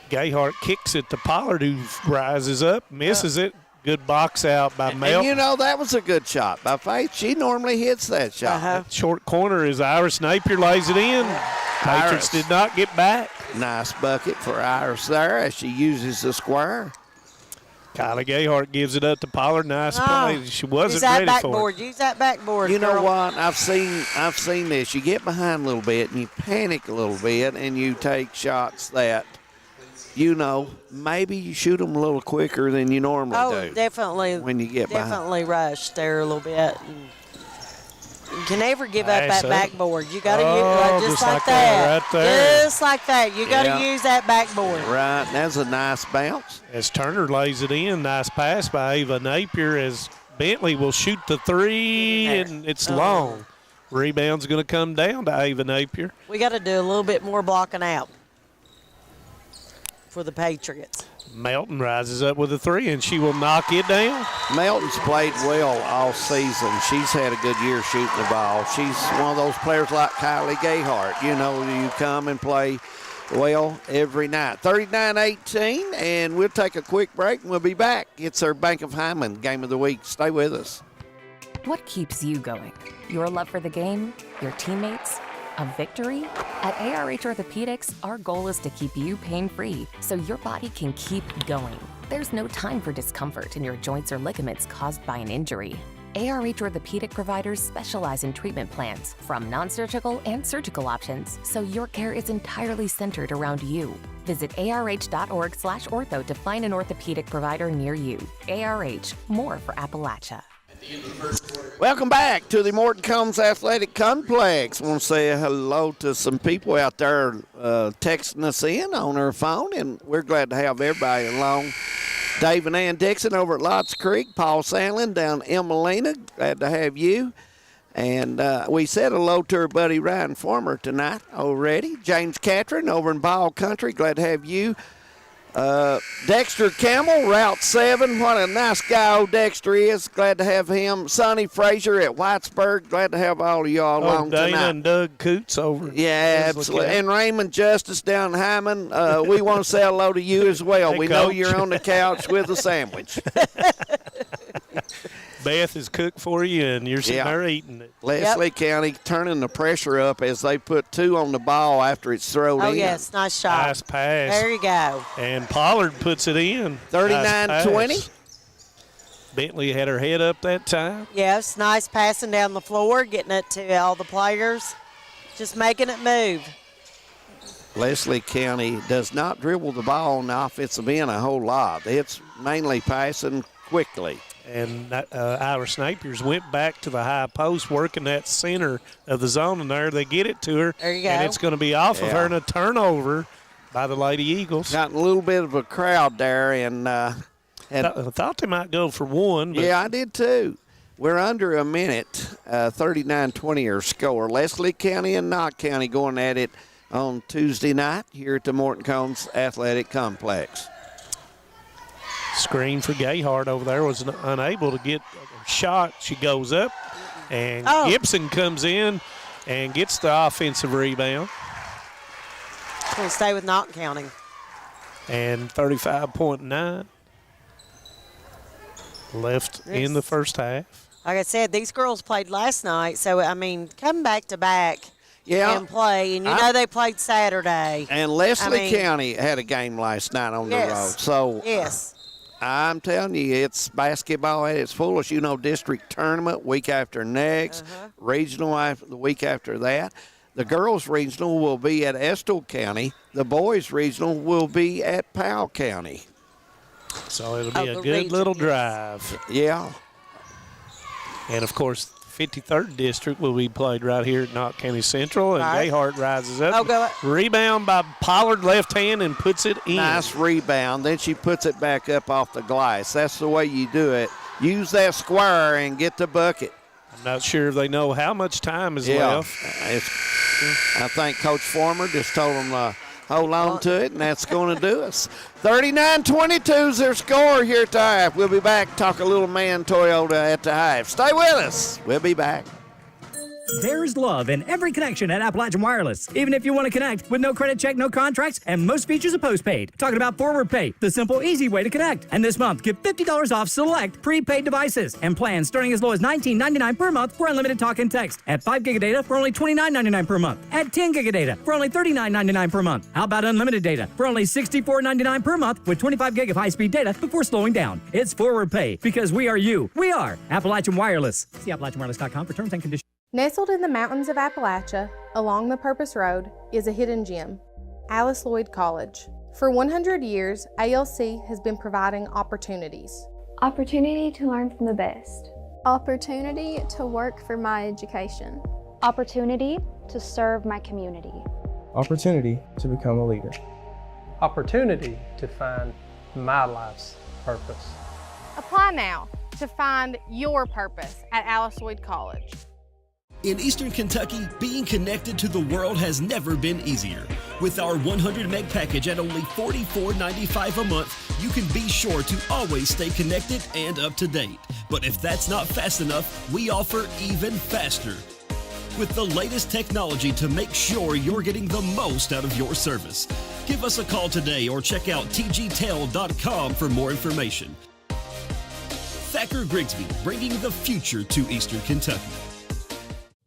Gayhart kicks it to Pollard, who rises up, misses it. Good box out by Mel. And you know, that was a good shot by Faith. She normally hits that shot. That short corner is Iris Napier lays it in. Patriots did not get back. Nice bucket for Iris there as she uses the square. Kylie Gayhart gives it up to Pollard. Nice play. She wasn't Use that ready for backboard. it. Use that backboard. You know girl. what? I've seen this. You get behind a little bit and you panic a little bit and you take shots that, you know, maybe you shoot them a little quicker than you normally do. Definitely. When you get behind. Definitely rushed there a little bit. And you can never give up Nice that up. backboard. You got to Oh, use just like like that. that right there. Just like that. You got to Yeah. use that backboard. Right. That's a nice bounce. As Turner lays it in, nice pass by Ava Napier as Bentley will shoot the three, and it's long. Rebound's going to come down to Ava Napier. We got to do a little bit more blocking out for the Patriots. Melton rises up with a three, and she will knock it down. Melton's played well all season. She's had a good year shooting the ball. She's one of those players like Kylie Gayhart. You know, you come and play well every night. 39-18, and we'll take a quick break, and we'll be back. It's our Bank of Hyman Game of the Week. Stay with us. What keeps you going? Your love for the game? Your teammates? A victory? At ARH Orthopedics, our goal is to keep you pain-free so your body can keep going. There's no time for discomfort in your joints or ligaments caused by an injury. ARH Orthopedic providers specialize in treatment plans, from non-surgical and surgical options, so your care is entirely centered around you. Visit arh.org/ortho to find an orthopedic provider near you. ARH, more for Appalachia. Welcome back to the Morton Combs Athletic Complex. I want to say hello to some people out there texting us in on our phone, and we're glad to have everybody along. Dave and Ann Dixon over at Lots Creek, Paul Sandlin down in Emelina, glad to have you. And we said hello to our buddy Ryan Former tonight already. James Catron over in Ball Country, glad to have you. Dexter Campbell, Route 7. What a nice guy old Dexter is. Glad to have him. Sonny Frazier at Whitesburg. Glad to have all of y'all along Dana tonight. and Doug Coots over. Yeah, absolutely. And Raymond Justice down in Hyman. We want to say hello to you as well. Hey, we know Coach. you're on the couch with a sandwich. Beth is cooked for you, and you're sitting there eating it. Leslie County turning the pressure up as they put 2 on the ball after it's thrown in. Oh, yes. Nice shot. Nice pass. There you go. And Pollard puts it in. 39-20. Nice pass. Bentley had her head up that time. Yes, nice passing down the floor, getting it to all the players, just making it move. Leslie County does not dribble the ball on the offensive end a whole lot. It's mainly passing quickly. And Iris Napier's went back to the high post, working that center of the zone, and there they get it to her. There you go. And it's going to be off of her and a turnover by the Lady Eagles. Got a little bit of a crowd there, and I thought they might go for one. But yeah, I did too. We're under a minute, 39-20 our score. Leslie County and Knott County going at it on Tuesday night here at the Morton Combs Athletic Complex. Screen for Gayhart over there, was unable to get a shot. She goes up, and Gibson comes in and gets the offensive rebound. Going to stay with Knott County. And 35.9 left in the first half. like I said, these girls played last night. So, I mean, come back to back and play. And, they played Saturday. And Leslie County had a game last night on the road. So, I'm telling you, it's basketball at its fullest. District tournament week after next, regional the week after that. The girls' regional will be at Estill County. The boys' regional will be at Powell County. So it'll be a good little drive. Yeah. And, of course, 53rd District will be played right here at Knott County Central. And Gayhart rises up. Rebound by Pollard, left hand, and puts it in. Nice rebound. Then she puts it back up off the glass. That's the way you do it. Use that square and get the bucket. I'm not sure if they know how much time is left. I think Coach Former just told them to hold on to it, and that's going to do us. 39-22 is their score here at the Hive. We'll be back, talk a little man Toyota at the Hive. Stay with us. We'll be back. There's love in every connection at Appalachian Wireless. Even if you want to connect with no credit check, no contracts, and most features are postpaid. Talking about Forward Pay, the simple, easy way to connect. And this month, get $50 off select prepaid devices and plans starting as low as $19.99 per month for unlimited talk and text. At 5 gig of data for only $29.99 per month. At 10 gig of data for only $39.99 per month. How about unlimited data for only $64.99 per month with 25 gig of high-speed data before slowing down? It's Forward Pay because we are you. We are Appalachian Wireless. See AppalachianWireless.com for terms and conditions. Nestled in the mountains of Appalachia, along the Purpose Road, is a hidden gem, Alice Lloyd College. For 100 years, ALC has been providing opportunities. Opportunity to learn from the best. Opportunity to work for my education. Opportunity to serve my community. Opportunity to become a leader. Opportunity to find my life's purpose. Apply now to find your purpose at Alice Lloyd College. In Eastern Kentucky, being connected to the world has never been easier. With our 100 meg package at only $44.95 a month, you can be sure to always stay connected and up to date. But if that's not fast enough, we offer even faster. With the lasted technology to make sure you're getting the most out of your service. Give us a call today or check out tgtel.com for more information. Thacker Grigsby, bringing the future to Eastern Kentucky.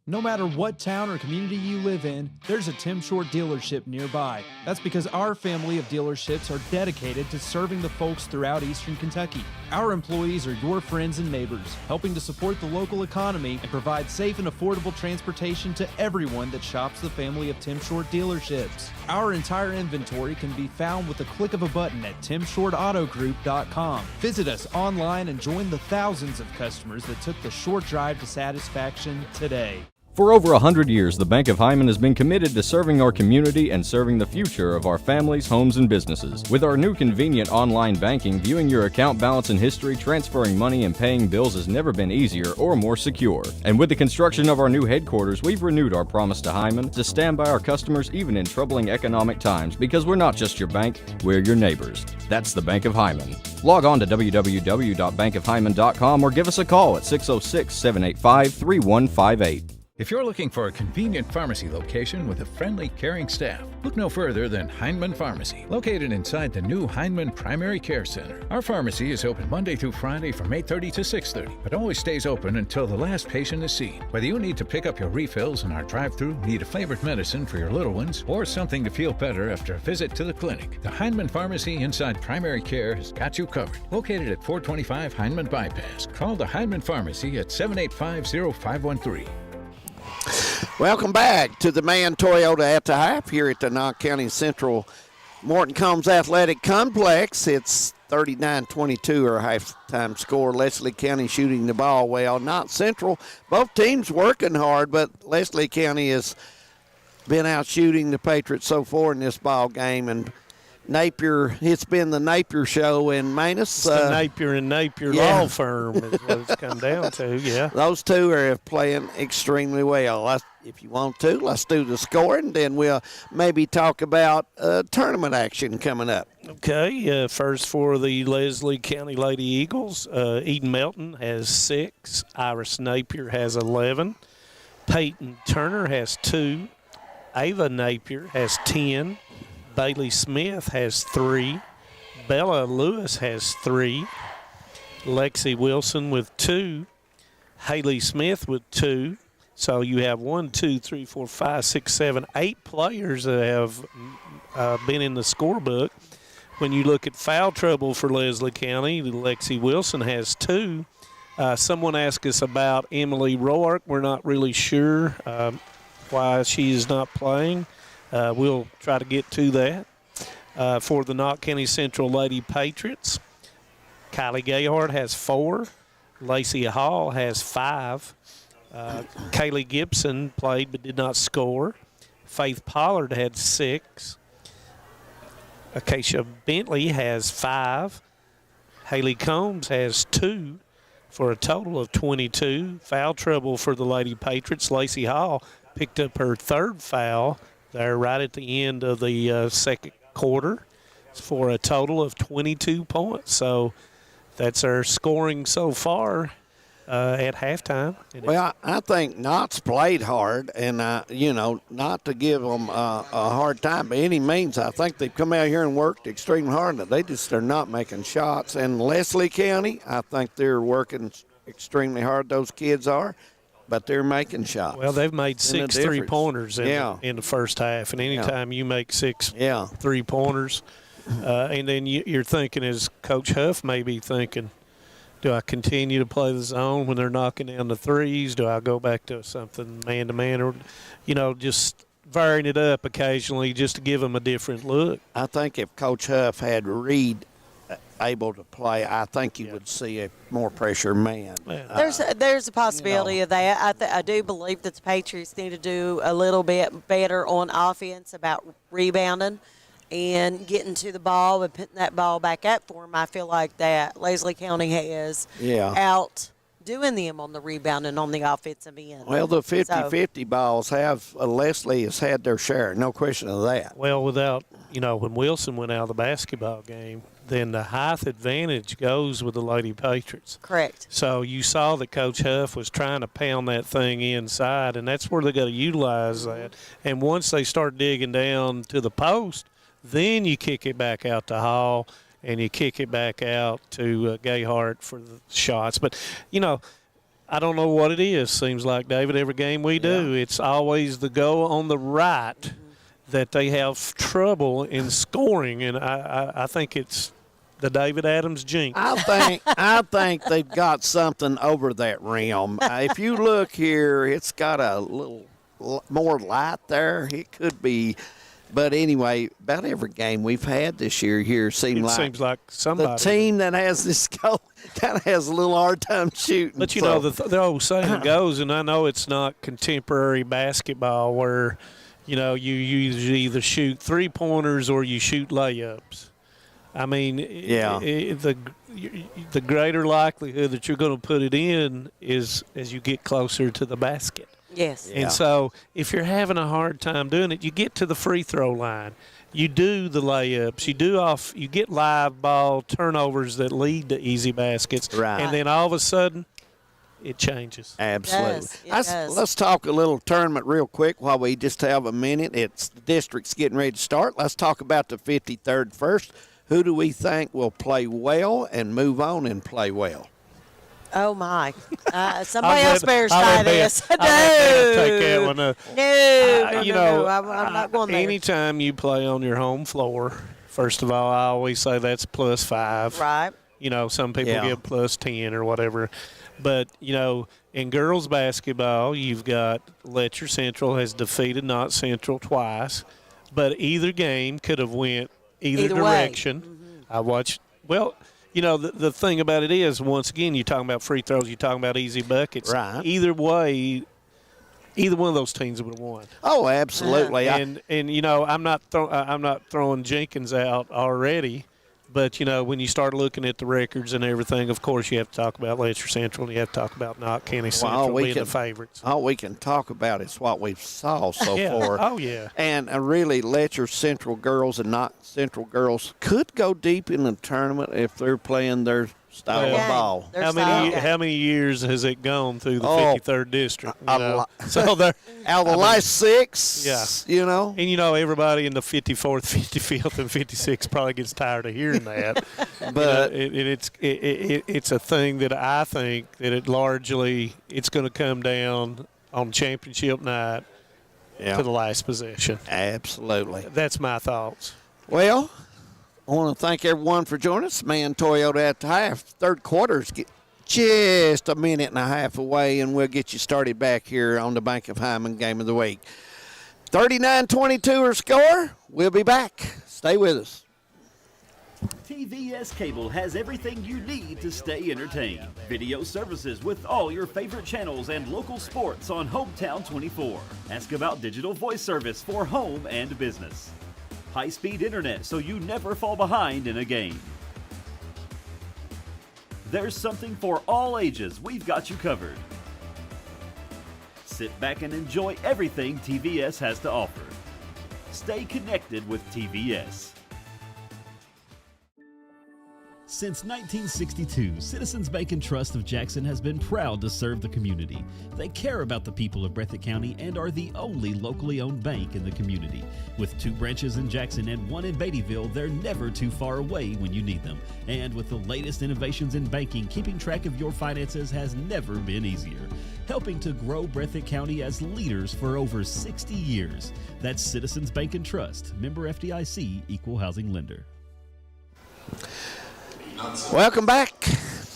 No matter what town or community you live in, there's a Tim Short dealership nearby. That's because our family of dealerships are dedicated to serving the folks throughout Eastern Kentucky. Our employees are your friends and neighbors, helping to support the local economy and provide safe and affordable transportation to everyone that shops the family of Tim Short dealerships. Our entire inventory can be found with the click of a button at timshortautogroup.com. Visit us online and join the thousands of customers that took the short drive to satisfaction today. For over 100 years, the Bank of Hyman has been committed to serving our community and serving the future of our families, homes, and businesses. With our new convenient online banking, viewing your account balance and history, transferring money, and paying bills has never been easier or more secure. And with the construction of our new headquarters, we've renewed our promise to Hyman to stand by our customers even in troubling economic times, because we're not just your bank, we're your neighbors. That's the Bank of Hyman. Log on to www.bankofhyman.com or give us a call at 606-785-3158. If you're looking for a convenient pharmacy location with a friendly, caring staff, look no further than Hindman Pharmacy, located inside the new Hindman Primary Care Center. Our pharmacy is open Monday through Friday from 8:30 to 6:30, but always stays open until the last patient is seen. Whether you need to pick up your refills in our drive-thru, need a favorite medicine for your little ones, or something to feel better after a visit to the clinic, the Hindman Pharmacy inside Primary Care has got you covered. Located at 425 Hindman Bypass. Call the Hindman Pharmacy at 785-0513. Welcome back to the Man Toyota at the Hype here at the Knott County Central Morton Combs Athletic Complex. It's 39-22 our halftime score. Leslie County shooting the ball well. Knott Central, both teams working hard, but Leslie County has been out shooting the Patriots so far in this ball game. And Napier, it's been the Napier show in Manus. It's the Napier and Napier law firm is what it's come down to, yeah. Those two are playing extremely well. If you want to, let's do the scoring, then we'll maybe talk about tournament action coming up. Okay, first for the Leslie County Lady Eagles, Eden Melton has 6, Iris Napier has 11, Peyton Turner has 2, Ava Napier has 10, Bailey Smith has 3. Bella Lewis has 3. Lexi Wilson with 2. Haley Smith with 2. So you have 1, 2, 3, 4, 5, 6, 7, 8 players that have been in the scorebook. When you look at foul trouble for Leslie County, Lexi Wilson has 2. Someone asked us about Emily Roark. We're not really sure why she is not playing. We'll try to get to that. For the Knott County Central Lady Patriots, Kylie Gayhart has 4. Lacey Hall has 5. Kaylee Gibson played but did not score. Faith Pollard had 6. Acacia Bentley has 5. Haley Combs has 2 for a total of 22. Foul trouble for the Lady Patriots. Lacey Hall picked up her 3rd foul there right at the end of the second quarter for a total of 22 points. So that's our scoring so far at halftime. Well, I think Knott's played hard, and, not to give them a hard time by any means. I think they've come out here and worked extremely hard. They just are not making shots. And Leslie County, I think they're working extremely hard, those kids are, but they're making shots. Well, they've made 6 3-pointers in the first half, and anytime you make 6 3-pointers, and then you're thinking, as Coach Huff may be thinking, do I continue to play the zone when they're knocking down the threes? Do I go back to something man-to-man, or, just varying it up occasionally just to give them a different look? I think if Coach Huff had Reed able to play, I think you would see a more pressure man. There's a possibility of that. I do believe that the Patriots need to do a little bit better on offense about rebounding and getting to the ball and putting that ball back up for them. I feel like that Leslie County has out doing them on the rebounding on the offensive end. Well, the 50-50 balls Leslie has had their share, no question of that. Well, when Wilson went out of the basketball game, then the height advantage goes with the Lady Patriots. Correct. So you saw that Coach Huff was trying to pound that thing inside, and that's where they got to utilize that. And once they start digging down to the post, then you kick it back out to Hall, and you kick it back out to Gayhart for the shots. But, I don't know what it is. Seems like, David, every game we do, it's always the go on the right that they have trouble in scoring, and I think it's the David Adams jinx. I think they've got something over that rim. If you look here, it's got a little more light there. It could be. But anyway, about every game we've had this year here seems like somebody. The team that has this goal kind of has a little hard time shooting. But, the old saying goes, and I know it's not contemporary basketball where, you usually either shoot 3-pointers or you shoot layups. I mean, the greater likelihood that you're going to put it in is as you get closer to the basket. Yes. And so if you're having a hard time doing it, you get to the free throw line. You do the layups. You get live ball turnovers that lead to easy baskets. Right. And then all of a sudden, it changes. Absolutely. It does. Let's talk a little tournament real quick while we just have a minute. It's the district's getting ready to start. Let's talk about the 53rd first. Who do we think will play well and move on and play well? Oh, my. Somebody else better try this. No. Take that one up. No, I'm not going there. Anytime you play on your home floor, first of all, I always say that's +5. Right. Some people get +10 or whatever. But, in girls basketball, you've got Letcher Central has defeated Knott Central twice. But either game could have went either direction. Mm-hmm. I watched – the thing about it is, once again, you're talking about free throws, you're talking about easy buckets. Right. Either way, either one of those teams would have won. Oh, absolutely. And I'm not throwing Jenkins out already, but when you start looking at the records and everything, of course you have to talk about Letcher Central and you have to talk about Knott County Central being the favorites. All we can talk about is what we've saw so far. Oh yeah. And really, Letcher Central girls and Knott Central girls could go deep in the tournament if they're playing their style of ball. How many years has it gone through the 53rd district? So they're out of the last 6. Yeah, and everybody in the 54th, 55th, and 56th probably gets tired of hearing that. But it's a thing that I think that it's going to come down on championship night to the last possession. Absolutely. That's my thoughts. Well, I want to thank everyone for joining us. Man, Toyota at the half. Third quarter's just a minute and a half away, and we'll get you started back here on the Bank of Hyman Game of the Week. 39-22 our score. We'll be back. Stay with us. TVS Cable has everything you need to stay entertained. Video services with all your favorite channels and local sports on Hometown 24. Ask about digital voice service for home and business. High-speed internet so you never fall behind in a game. There's something for all ages. We've got you covered. Sit back and enjoy everything TVS has to offer. Stay connected with TVS. Since 1962, Citizens Bank and Trust of Jackson has been proud to serve the community. They care about the people of Breathitt County and are the only locally owned bank in the community. With 2 branches in Jackson and 1 in Beattyville, they're never too far away when you need them. And with the latest innovations in banking, keeping track of your finances has never been easier. Helping to grow Breathitt County as leaders for over 60 years. That's Citizens Bank and Trust, member FDIC, equal housing lender. Welcome back.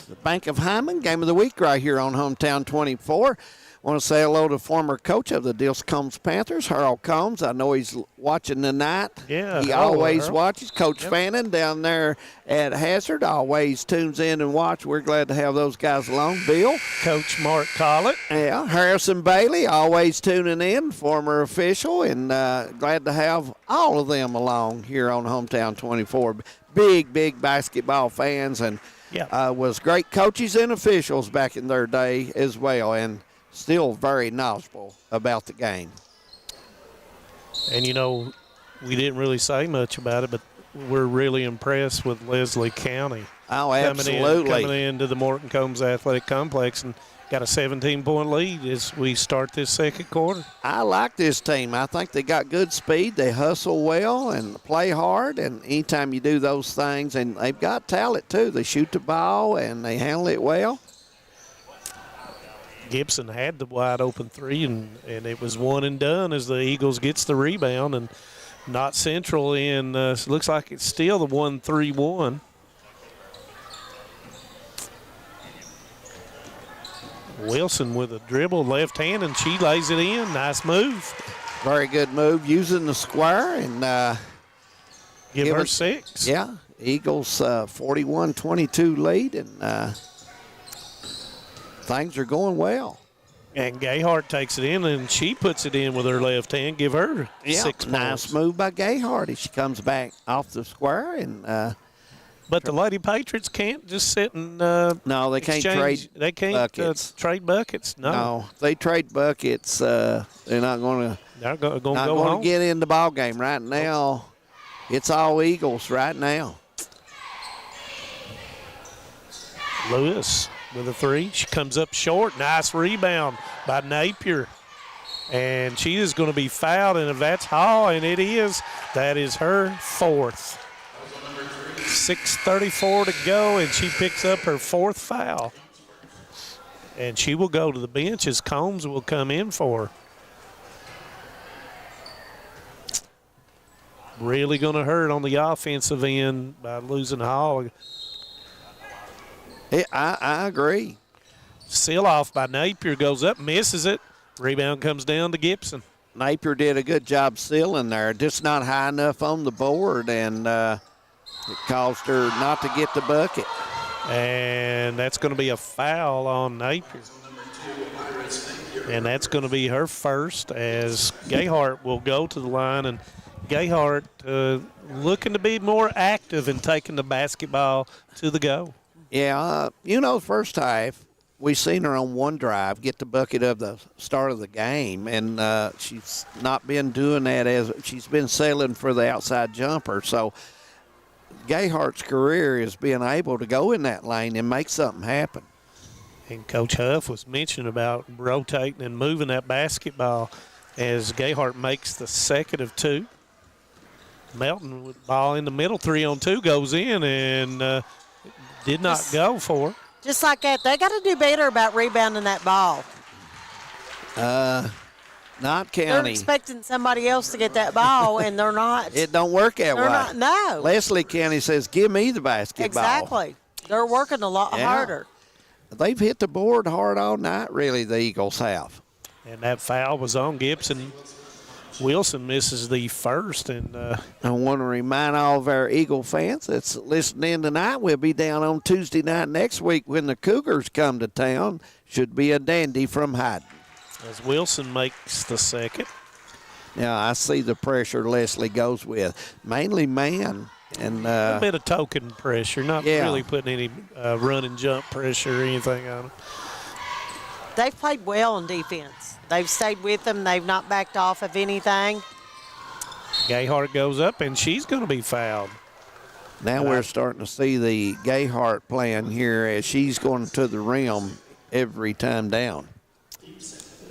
The Bank of Hyman Game of the Week right here on Hometown 24. I want to say hello to former coach of the Dills Combs Panthers, Harold Combs. I know he's watching tonight. Yeah, he always watches. Coach Fannin down there at Hazard always tunes in and watch. We're glad to have those guys along. Bill. Coach Mark Collett. Yeah, Harrison Bailey always tuning in, former official, and glad to have all of them along here on Hometown 24. Big basketball fans, and was great coaches and officials back in their day as well, and still very knowledgeable about the game. And, we didn't really say much about it, but we're really impressed with Leslie County. Oh, absolutely. Coming into the Morton Combs Athletic Complex and got a 17-point lead as we start this second quarter. I like this team. I think they got good speed. They hustle well and play hard, and anytime you do those things, and they've got talent too. They shoot the ball and they handle it well. Gibson had the wide open 3, and it was one and done as the Eagles gets the rebound, and Knott Central in. Looks like it's still the 1-3-1. Wilson with a dribble left hand, and she lays it in. Nice move. Very good move using the square, and give her 6. Yeah, Eagles 41-22 lead, and things are going well. And Gayhart takes it in, and she puts it in with her left hand. Give her 6 points. Nice move by Gayhart as she comes back off the square, and but the Lady Patriots can't just sit and no, they can't trade. They can't buckets. Trade buckets. No, if they trade buckets, they're not going to. They're going to not go going home. to get in the ball game right now. It's all Eagles right now. Lewis with a 3. She comes up short. Nice rebound by Napier. And she is going to be fouled, and if that's Hall, and it is, that is her 4th. 6:34 to go, and she picks up her 4th foul. And she will go to the bench as Combs will come in for her. Really going to hurt on the offensive end by losing Hall. Yeah, I agree. Seal off by Napier, goes up, misses it. Rebound comes down to Gibson. Napier did a good job sealing there. Just not high enough on the board, and it caused her not to get the bucket. And that's going to be a foul on Napier. And that's going to be her first, as Gayhart will go to the line. And Gayhart looking to be more active in taking the basketball to the go. Yeah, first half, we seen her on one drive get the bucket of the start of the game, and she's not been doing that as she's been sailing for the outside jumper. So Gayhart's career is being able to go in that lane and make something happen. And Coach Huff was mentioning about rotating and moving that basketball as Gayhart makes the second of two. Melton with the ball in the middle, 3-on-2 goes in and did not go for. Just like that, they got to do better about rebounding that ball. Not They're County. expecting somebody else to get that ball, and they're not. It don't work that way. They're not. No. Leslie County says, give me the basketball. Exactly. They're working a lot harder. They've hit the board hard all night, really, the Eagles have. And that foul was on Gibson. Wilson misses the first. And I want to remind all of our Eagle fans that's listening tonight, we'll be down on Tuesday night next week when the Cougars come to town. Should be a dandy from Hyden. As Wilson makes the second. Now, I see the pressure Leslie goes with. Mainly man. And a bit of token pressure, not really putting any run and jump pressure or anything on them. They've played well in defense. They've stayed with them. They've not backed off of anything. Gayhart goes up, and she's going to be fouled. Now we're starting to see the Gayhart plan here as she's going to the rim every time down.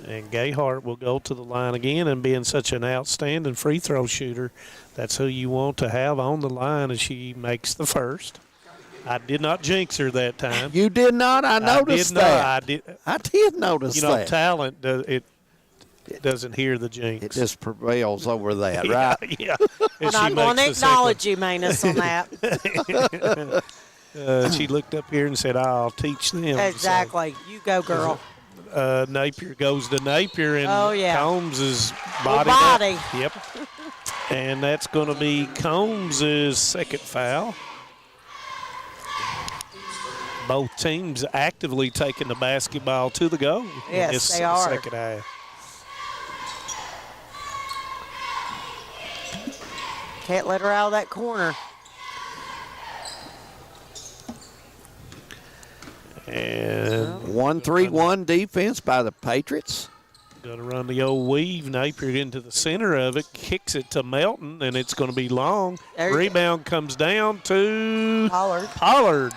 And Gayhart will go to the line again, and being such an outstanding free throw shooter, that's who you want to have on the line as she makes the first. I did not jinx her that time. You did not? I noticed that. I did notice that. You know, talent, it doesn't hear the jinx. It just prevails over that, right? Yeah. We're not going to acknowledge you, Manus, on that. She looked up here and said, I'll teach them. Exactly. So, you go, girl. Napier goes to Napier, and Combs is body. Up. Yep. And that's going to be Combs' second foul. Both teams actively taking the basketball to the goal. Yes, in this they are. Second half. Can't let her out of that corner. And 1-3-1 defense by the Patriots. Going to run the old weave. Napier into the center of it, kicks it to Melton, and it's going to be long. Rebound comes down to Pollard.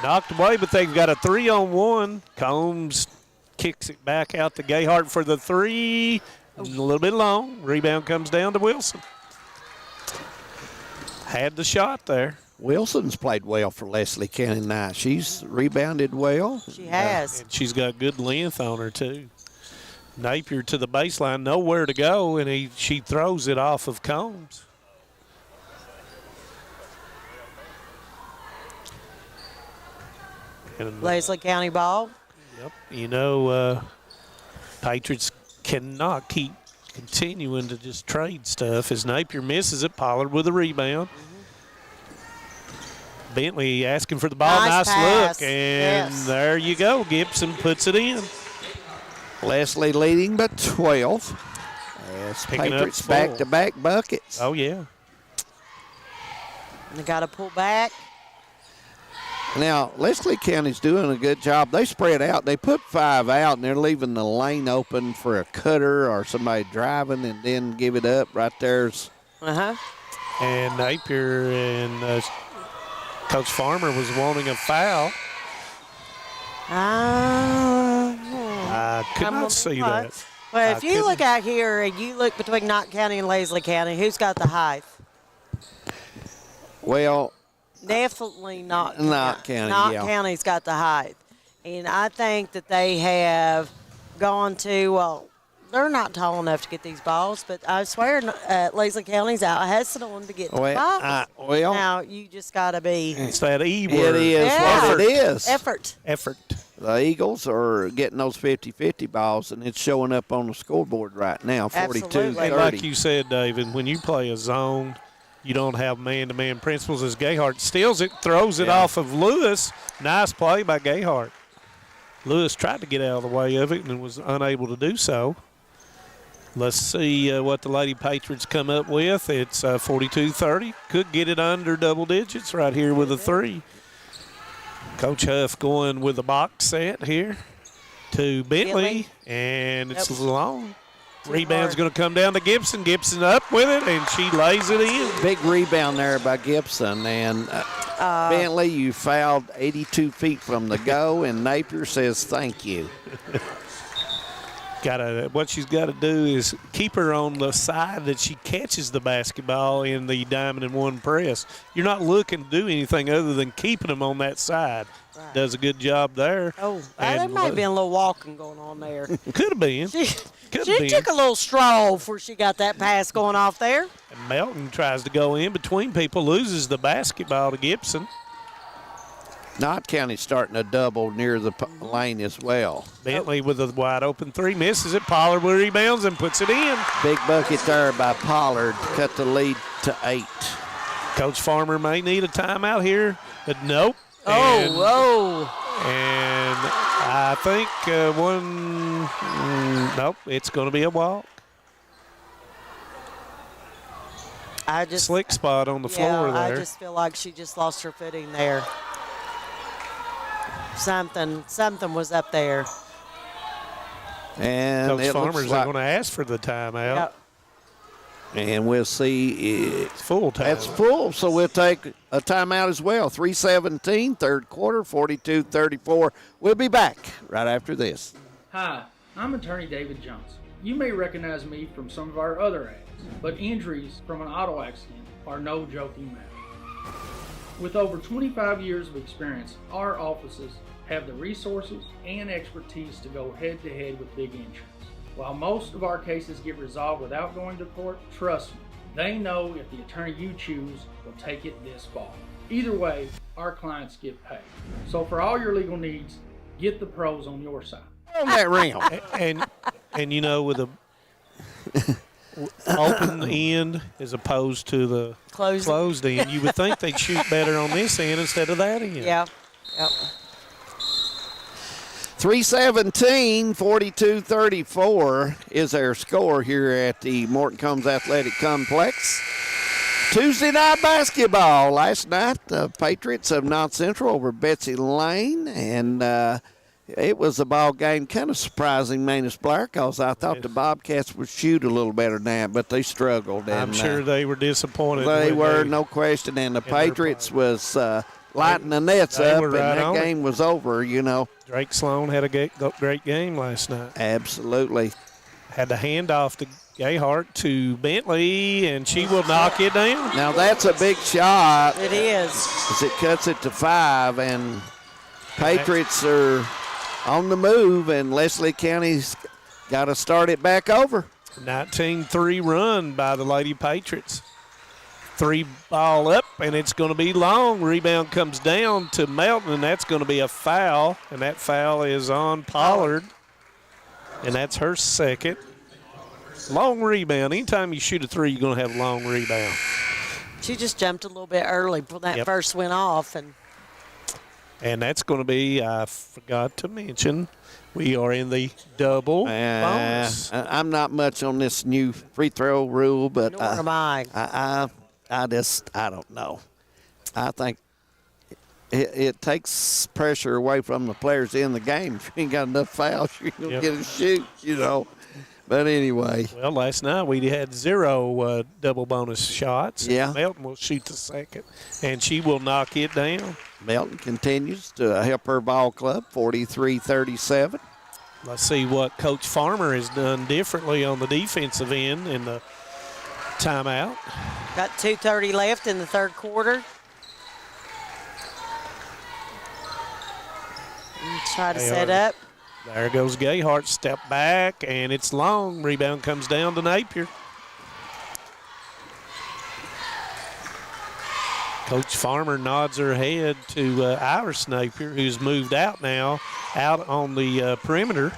Knocked away, but they've got a 3-on-1. Combs kicks it back out to Gayhart for the three. A little bit long. Rebound comes down to Wilson. Had the shot there. Wilson's played well for Leslie County tonight. She's rebounded well. She has. And she's got good length on her, too. Napier to the baseline, nowhere to go, and she throws it off of Combs. And, Leslie County ball. Yep. You know, Patriots cannot keep continuing to just trade stuff. As Napier misses it, Pollard with a rebound. Bentley asking for the ball. Nice pass. Look. And there you go. Gibson puts it in. Leslie leading by 12. Yes, Patriots back-to-back buckets. Oh, yeah. They got to pull back. Now, Leslie County's doing a good job. They spread out. They put 5 out, and they're leaving the lane open for a cutter or somebody driving and then give it up. Right there's. And Napier and Coach Farmer was wanting a foul. I could not see that. Well, if you look out here and you look between Knott County and Leslie County, who's got the height? Well, definitely not County. Knott County's got the height. And I think that they have gone to, well, they're not tall enough to get these balls, but I swear Leslie County's out hustling to get the ball. Now, you just got to be. It's that E word. It is what it is. Effort. The Eagles are getting those 50-50 balls, and it's showing up on the scoreboard right now, 42-30. Like you said, David, when you play a zone, you don't have man-to-man principles. As Gayhart steals it, throws it off of Lewis. Nice play by Gayhart. Lewis tried to get out of the way of it and was unable to do so. Let's see what the Lady Patriots come up with. It's 42-30. Could get it under double digits right here with a 3. Coach Huff going with the box set here to Bentley, and it's long. Rebound's going to come down to Gibson. Gibson up with it, and she lays it in. Big rebound there by Gibson. And Bentley, you fouled 82 feet from the go, and Napier says thank you. What she's got to do is keep her on the side that she catches the basketball in the diamond and one press. You're not looking to do anything other than keeping them on that side. Right. Does a good job there. Oh, there might have been a little walking going on there. Could have been. She took a little stroll before she got that pass going off there. And Melton tries to go in between people, loses the basketball to Gibson. Knott County starting to double near the lane as well. Bentley with a wide open three, misses it. Pollard rebounds and puts it in. Big bucket there by Pollard to cut the lead to 8. Coach Farmer may need a timeout here, but nope. And I think nope, it's going to be a walk. Slick spot on the floor there. I just feel like she just lost her footing there. Something was up there. And Coach Farmers are going to ask for the timeout. Yep. And we'll see. It's full time. That's full, so we'll take a timeout as well. 3:17, third quarter, 42-34. We'll be back right after this. Hi, I'm attorney David Johnson. You may recognize me from some of our other ads, but injuries from an auto accident are no joking matter. With over 25 years of experience, our offices have the resources and expertise to go head-to-head with big insurance. While most of our cases get resolved without going to court, trust me, they know if the attorney you choose will take it this far. Either way, our clients get paid. So for all your legal needs, get the pros on your side. On that rim. and you know, with a open end as opposed to the closed end, you would think they'd shoot better on this end instead of that end. Yeah. Yep. 3:17, 42-34 is our score here at the Morton Combs Athletic Complex. Tuesday night basketball. Last night, the Patriots of North Central over Betsy Lane, and it was a ball game kind of surprising, Manus Blair, because I thought the Bobcats would shoot a little better than that, but they struggled. I'm sure they were disappointed. They were, no question, and the Patriots was lighting the nets up, and that game was over, you know. Drake Sloan had a great game last night. Absolutely. Had the handoff to Gayhart to Bentley, and she will knock it down. Now that's a big shot. It is. As it cuts it to 5, and Patriots are on the move, and Leslie County's got to start it back over. 19-3 run by the Lady Patriots. 3 ball up, and it's going to be long. Rebound comes down to Melton, and that's going to be a foul, and that foul is on Pollard, and that's her second. Long rebound. Anytime you shoot a 3, you're going to have a long rebound. She just jumped a little bit early when that first went off. And that's going to be, I forgot to mention, we are in the double bonus. I'm not much on this new free throw rule, but Nor am I. I don't know. I think it takes pressure away from the players in the game. If you ain't got enough fouls, you're going to get a shoot, you know. But anyway. Well, last night we had 0 double bonus shots. Yeah. Melton will shoot the second, and she will knock it down. Melton continues to help her ball club, 43-37. Let's see what Coach Farmer has done differently on the defensive end in the timeout. Got 2:30 left in the third quarter. Try to set up. There goes Gayhart, step back, and it's long. Rebound comes down to Napier. Coach Farmer nods her head to Iris Napier, who's moved out now, out on the perimeter.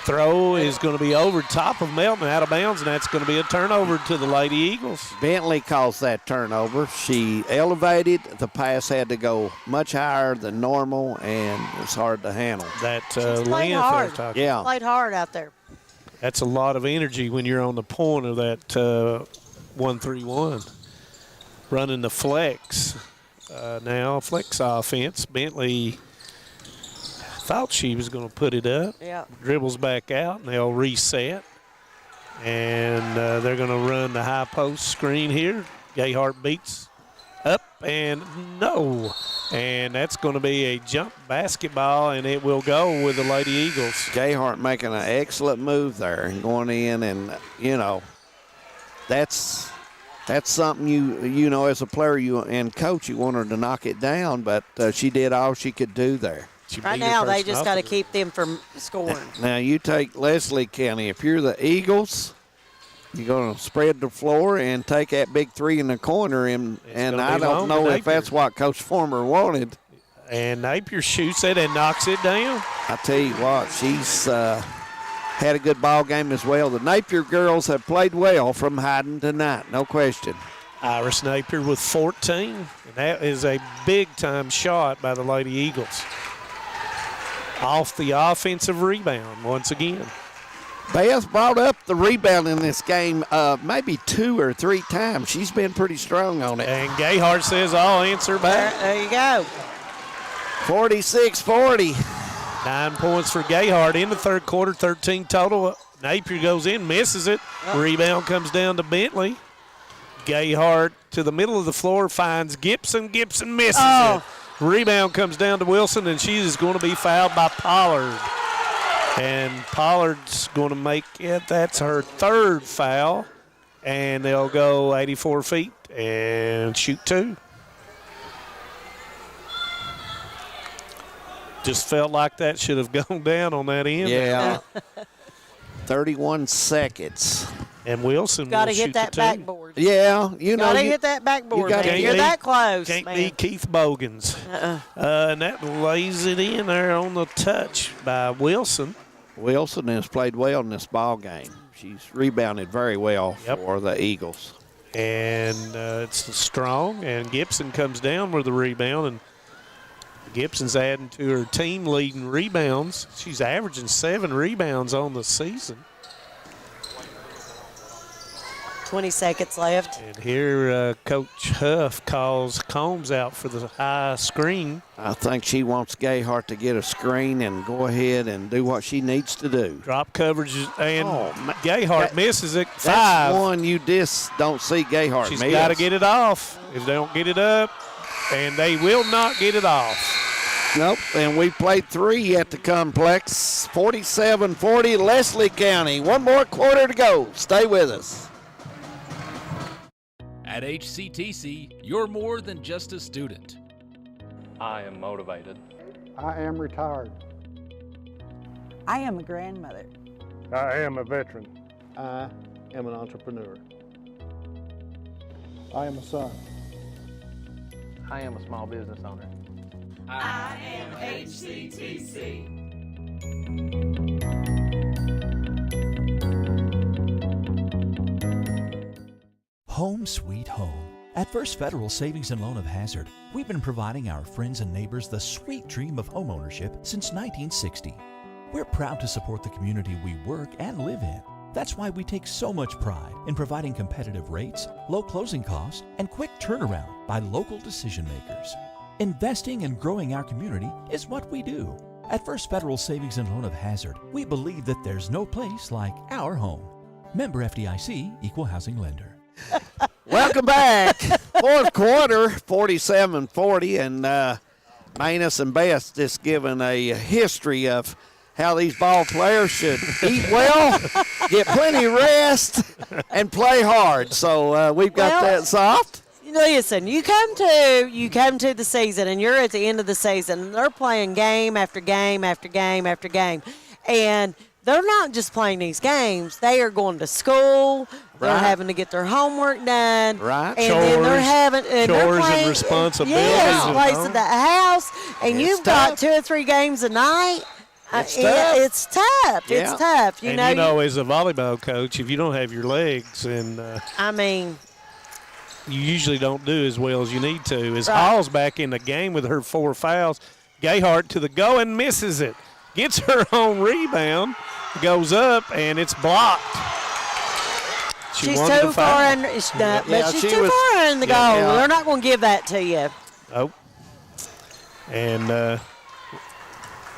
Throw is going to be over top of Melton, out of bounds, and that's going to be a turnover to the Lady Eagles. Bentley calls that turnover. She elevated. The pass had to go much higher than normal, and it's hard to handle. That played hard. Yeah. Played hard out there. That's a lot of energy when you're on the point of that 1-3-1. Running the flex now, flex offense. Bentley thought she was going to put it up. Yeah. Dribbles back out, and they'll reset. And they're going to run the high post screen here. Gayhart beats up and no. And that's going to be a jump basketball, and it will go with the Lady Eagles. Gayhart making an excellent move there and going in, and, that's something you know as a player and coach, you want her to knock it down, but she did all she could do there. Right now, they just got to keep them from scoring. Now, you take Leslie County. If you're the Eagles, you're going to spread the floor and take that big three in the corner, and I don't know if that's what Coach Former wanted. And Napier shoots it and knocks it down. I tell you what, she's had a good ball game as well. The Napier girls have played well from Hyden tonight, no question. Iris Napier with 14, and that is a big-time shot by the Lady Eagles. Off the offensive rebound once again. Beth brought up the rebound in this game maybe 2 or 3 times. She's been pretty strong on it. And Gayhart says, I'll answer back. There you go. 46-40. 9 points for Gayhart in the third quarter, 13 total. Napier goes in, misses it. Rebound comes down to Bentley. Gayhart to the middle of the floor, finds Gibson. Gibson misses it. Rebound comes down to Wilson, and she is going to be fouled by Pollard. And Pollard's going to make it. That's her third foul. And they'll go 84 feet and shoot 2. Just felt like that should have gone down on that end. Yeah. 31 seconds. And Wilson got to will hit shoot that backboard. Yeah, got to hit that backboard. You're that close. Can't man. beat Keith Bogans. And that lays it in there on the touch by Wilson. Wilson has played well in this ball game. She's rebounded very well for the Eagles. And it's strong, and Gibson comes down with the rebound, and Gibson's adding to her team leading rebounds. She's averaging 7 rebounds on the season. 20 seconds left. And here Coach Huff calls Combs out for the high screen. I think she wants Gayhart to get a screen and go ahead and do what she needs to do. Drop coverage, and Gayhart misses it. 5. That's one you just don't see Gayhart miss. She's got to get it off. If they don't get it up, and they will not get it off. Nope, and we played 3 at the complex. 47-40, Leslie County. One more quarter to go. Stay with us. At HCTC, you're more than just a student. I am motivated. I am retired. I am a grandmother. I am a veteran. I am an entrepreneur. I am a son. I am a small business owner. I am HCTC. Home sweet home. At First Federal Savings and Loan of Hazard, we've been providing our friends and neighbors the sweet dream of homeownership since 1960. We're proud to support the community we work and live in. That's why we take so much pride in providing competitive rates, low closing costs, and quick turnaround by local decision makers. Investing and growing our community is what we do. At First Federal Savings and Loan of Hazard, we believe that there's no place like our home. Member FDIC, Equal Housing Lender. Welcome back. Fourth quarter, 47-40, and Manus and Beth just giving a history of how these ball players should eat well, get plenty of rest, and play hard. So we've got that soft. Listen, you come to the season, and you're at the end of the season, and they're playing game after game after game after game, and they're not just playing these games. They are going to school. They're having to get their homework done. Right. And then they're having chores they're playing, and responsibilities. Yes, place at the house. And you've got 2 or 3 games a night. It's tough. It's tough. Yeah. It's tough. You know, as a volleyball coach, if you don't have your legs, and you usually don't do as well as you need to. As Hall's back in the game with her 4 fouls, Gayhart to the go and misses it. Gets her own rebound, goes up, and it's blocked. She's too far in, but she's too far in the goal. They're not going to give that to you. Oh. And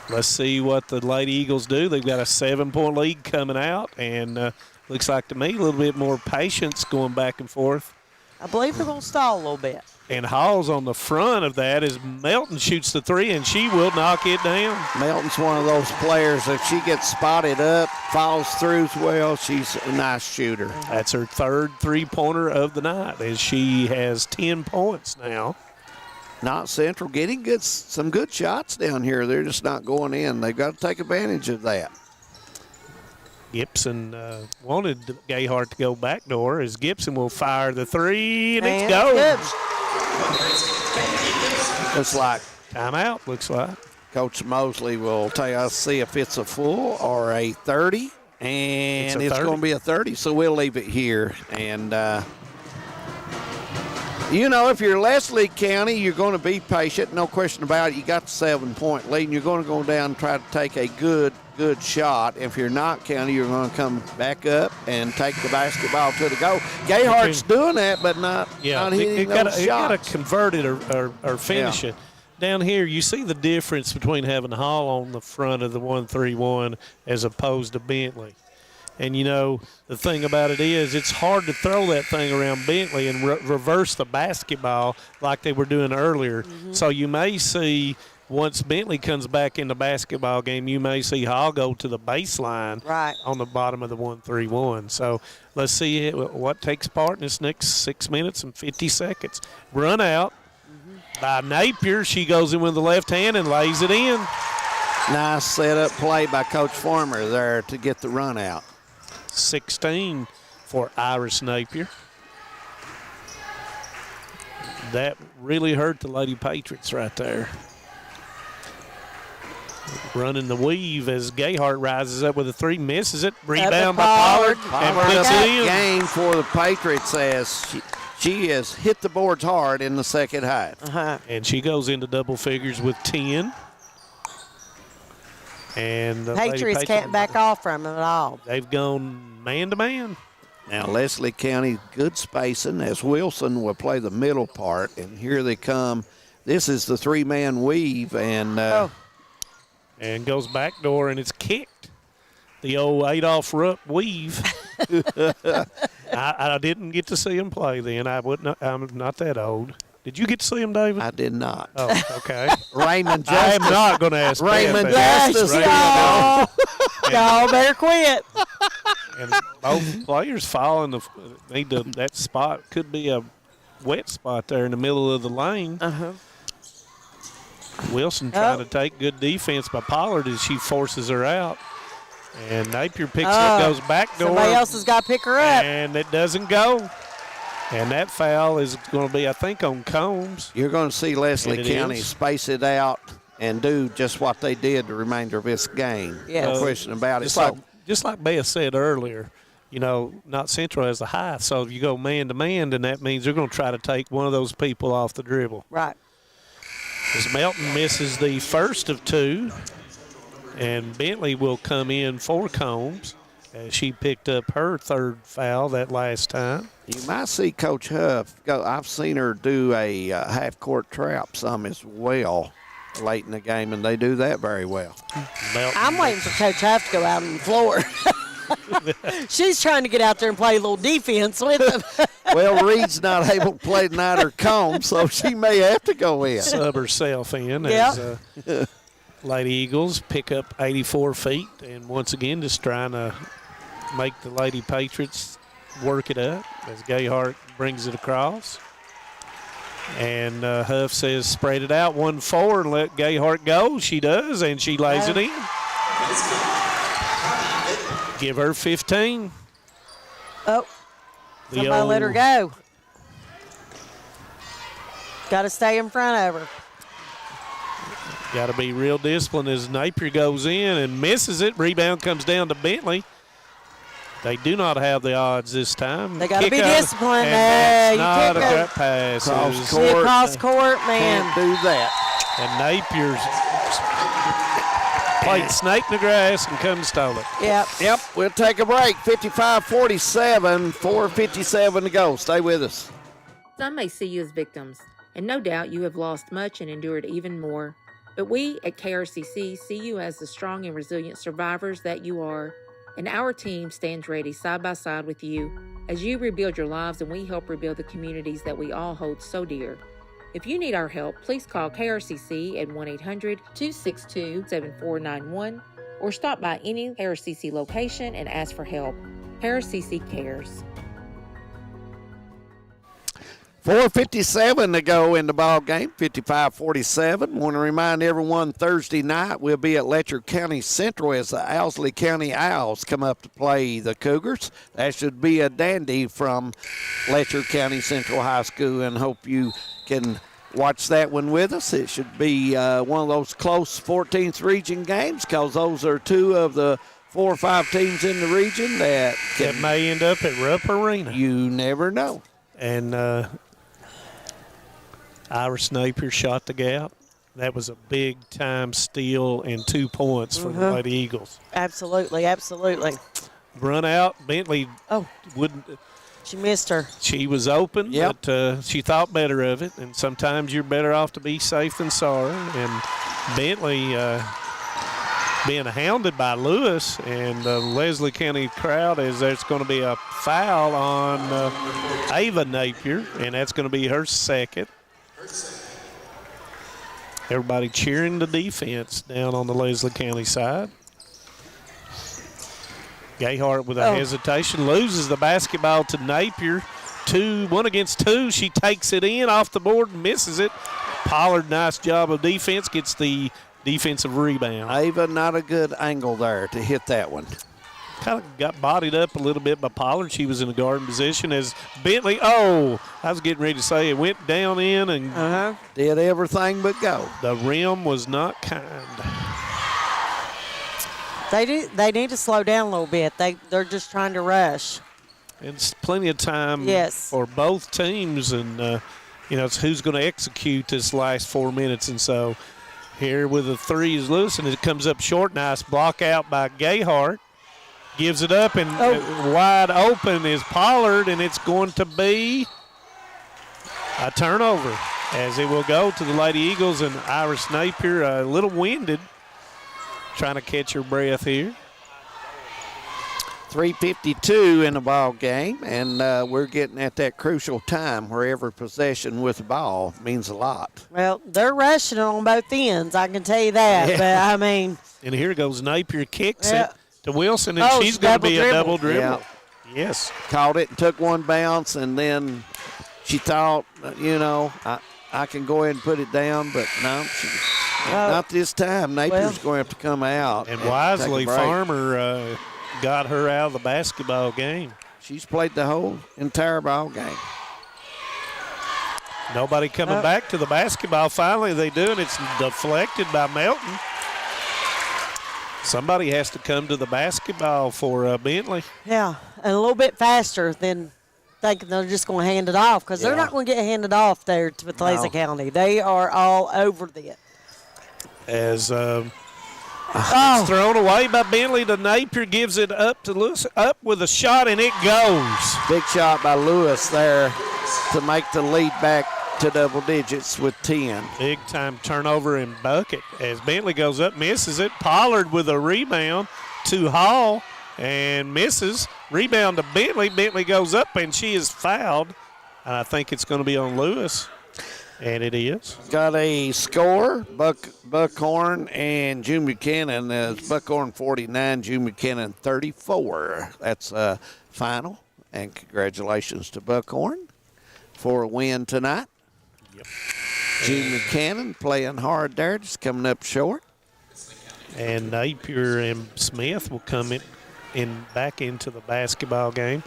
let's see what the Lady Eagles do. They've got a 7-point lead coming out, and looks like to me a little bit more patience going back and forth. I believe they're going to stall a little bit. And Hall's on the front of that as Melton shoots the three, and she will knock it down. Melton's one of those players, if she gets spotted up, follows through as well, she's a nice shooter. That's her third three-pointer of the night, as she has 10 points now. Knott Central getting some good shots down here. They're just not going in. They've got to take advantage of that. Gibson wanted Gayhart to go backdoor, as Gibson will fire the three, and it goes. Looks like timeout. Looks like Coach Mosley will tell us, see if it's a full or a 30, and it's going to be a 30. So we'll leave it here. And if you're Leslie County, you're going to be patient, no question about it. You got the 7-point lead, and you're going to go down and try to take a good shot. If you're not County, you're going to come back up and take the basketball to the goal. Gayhart's doing that, but not hitting those shots. You got to convert it or finish it. Down here, you see the difference between having Hall on the front of the 1-3-1 as opposed to Bentley. And, the thing about it is it's hard to throw that thing around Bentley and reverse the basketball like they were doing earlier. Mm-hmm. So you may see, once Bentley comes back in the basketball game, you may see Hall go to the baseline on the bottom of the 1-3-1. So let's see what takes part in this next 6 minutes and 50 seconds. Run out by Napier. She goes in with the left hand and lays it in. Nice set-up play by Coach Farmer there to get the run out. 16 for Iris Napier. That really hurt the Lady Patriots right there. Running the weave as Gayhart rises up with a three, misses it. Rebound by Pollard and puts it in. Game for the Patriots as she has hit the boards hard in the second half. And she goes into double figures with 10. And the Patriots can't back off from them at all. They've gone man-to-man. Now, Leslie County, good spacing as Wilson will play the middle part. And here they come. This is the three-man weave. And goes backdoor, and it's kicked. The old Adolph Rupp weave. I didn't get to see him play then. I'm not that old. Did you get to see him, David? I did not. Oh, okay. Raymond Justice. I am not going to ask Raymond Justice. Y'all better quit. And both players fall in that spot. Could be a wet spot there in the middle of the lane. Wilson trying to take good defense by Pollard as she forces her out. And Napier picks it, goes backdoor. Somebody else has got to pick her up. And it doesn't go. And that foul is going to be, I think, on Combs. You're going to see Leslie County space it out and do just what they did the remainder of this game. No question about it. Just like Beth said earlier, Knott Central has the high. So if you go man-to-man, then that means they're going to try to take one of those people off the dribble. Right. As Melton misses the first of two, and Bentley will come in for Combs as she picked up her third foul that last time. You might see Coach Huff go. I've seen her do a half-court trap some as well late in the game, and they do that very well. I'm waiting for Coach Huff to go out on the floor. She's trying to get out there and play a little defense with them. Well, Reed's not able to play tonight or Combs, so she may have to go in. Sub herself in as Lady Eagles pick up 84 feet, and once again just trying to make the Lady Patriots work it up as Gayhart brings it across. And Huff says, spread it out 1-4 and let Gayhart go. She does, and she lays it in. Give her 15. Oh, somebody let her go. Got to stay in front of her. Got to be real disciplined as Napier goes in and misses it. Rebound comes down to Bentley. They do not have the odds this time. They got to be disciplined. And that's not a good pass. Cross court, man. Can't do that. And Napier's played snake in the grass and come stole it. Yep. We'll take a break. 55-47, 4:57 to go. Stay with us. Some may see you as victims, and no doubt you have lost much and endured even more. But we at KRCC see you as the strong and resilient survivors that you are, and our team stands ready side by side with you as you rebuild your lives and we help rebuild the communities that we all hold so dear. If you need our help, please call KRCC at 1-800-262-7491 or stop by any KRCC location and ask for help. KRCC cares. 4:57 to go in the ball game, 55-47. Want to remind everyone Thursday night we'll be at Letcher County Central as the Owsley County Owls come up to play the Cougars. That should be a dandy from Letcher County Central High School, and hope you can watch that one with us. It should be one of those close 14th region games because those are two of the 4 or 5 teams in the region that may end up at Rupp Arena. You never know. And Iris Napier shot the gap. That was a big-time steal and 2 points for the Lady Eagles. Absolutely, absolutely. Run out. Bentley wouldn't. She missed her. She was open, but she thought better of it. And sometimes you're better off to be safe than sorry. And Bentley being hounded by Lewis and the Leslie County crowd, as there's going to be a foul on Ava Napier, and that's going to be her second. Everybody cheering the defense down on the Leslie County side. Gayhart with a hesitation loses the basketball to Napier. 1 against 2. She takes it in off the board and misses it. Pollard, nice job of defense, gets the defensive rebound. Ava, not a good angle there to hit that one. Kind of got bodied up a little bit by Pollard. She was in a guarding position as Bentley, I was getting ready to say it went down in and did everything but go. The rim was not kind. They need to slow down a little bit. They're just trying to rush. It's plenty of time for both teams, and it's who's going to execute this last 4 minutes. And so here with the three is Lewis, and it comes up short. Nice block out by Gayhart. Gives it up, and wide open is Pollard, and it's going to be a turnover as it will go to the Lady Eagles, and Iris Napier a little winded, trying to catch her breath here. 3:52 in the ball game, and we're getting at that crucial time where every possession with the ball means a lot. Well, they're rushing it on both ends, I can tell you that. But, I mean. And here goes Napier, kicks it to Wilson, and she's going to be a double dribble. Yeah. Yes. Caught it and took one bounce, and then she thought, I can go ahead and put it down, but no, not this time. Napier's going to have to come out. And wisely, Farmer got her out of the basketball game. She's played the whole entire ball game. Nobody coming back to the basketball. Finally, they do, and it's deflected by Melton. Somebody has to come to the basketball for Bentley. Yeah, and a little bit faster than thinking they're just going to hand it off, because they're not going to get handed off there to Bethesda County. They are all over it. As it's thrown away by Bentley to Napier, gives it up to Lewis, up with a shot, and it goes. Big shot by Lewis there to make the lead back to double digits with 10. Big time turnover and bucket as Bentley goes up, misses it. Pollard with a rebound to Hall and misses. Rebound to Bentley. Bentley goes up and she is fouled. And I think it's going to be on Lewis. And it is. Got a score, Buckhorn and June Buchanan. Buckhorn 49, June Buchanan 34. That's final. And congratulations to Buckhorn for a win tonight. Yep. June Buchanan playing hard there, just coming up short. And Napier and Smith will come in back into the basketball game.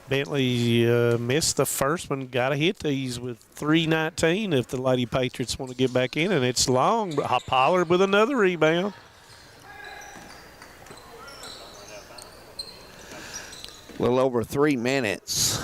Bentley missed the first one. Got to hit these with 3:19 if the Lady Patriots want to get back in, and it's long. Pollard with another rebound. A little over 3 minutes.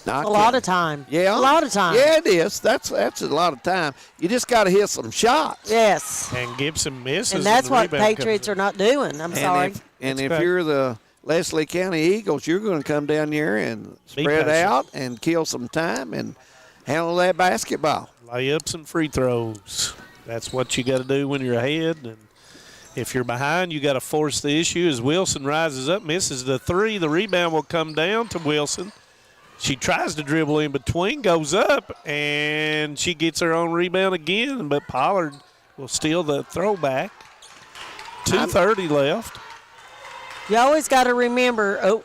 A lot of time. Yeah. A lot of time. Yeah, it is. That's a lot of time. You just got to hit some shots. Yes. And Gibson misses. And that's what Patriots are not doing. I'm sorry. If you're the Leslie County Eagles, you're going to come down here and spread out and kill some time and handle that basketball. Layups and free throws. That's what you got to do when you're ahead. And if you're behind, you got to force the issue. As Wilson rises up, misses the three, the rebound will come down to Wilson. She tries to dribble in between, goes up, and she gets her own rebound again, but Pollard will steal the throwback. 2:30 left. You always got to remember,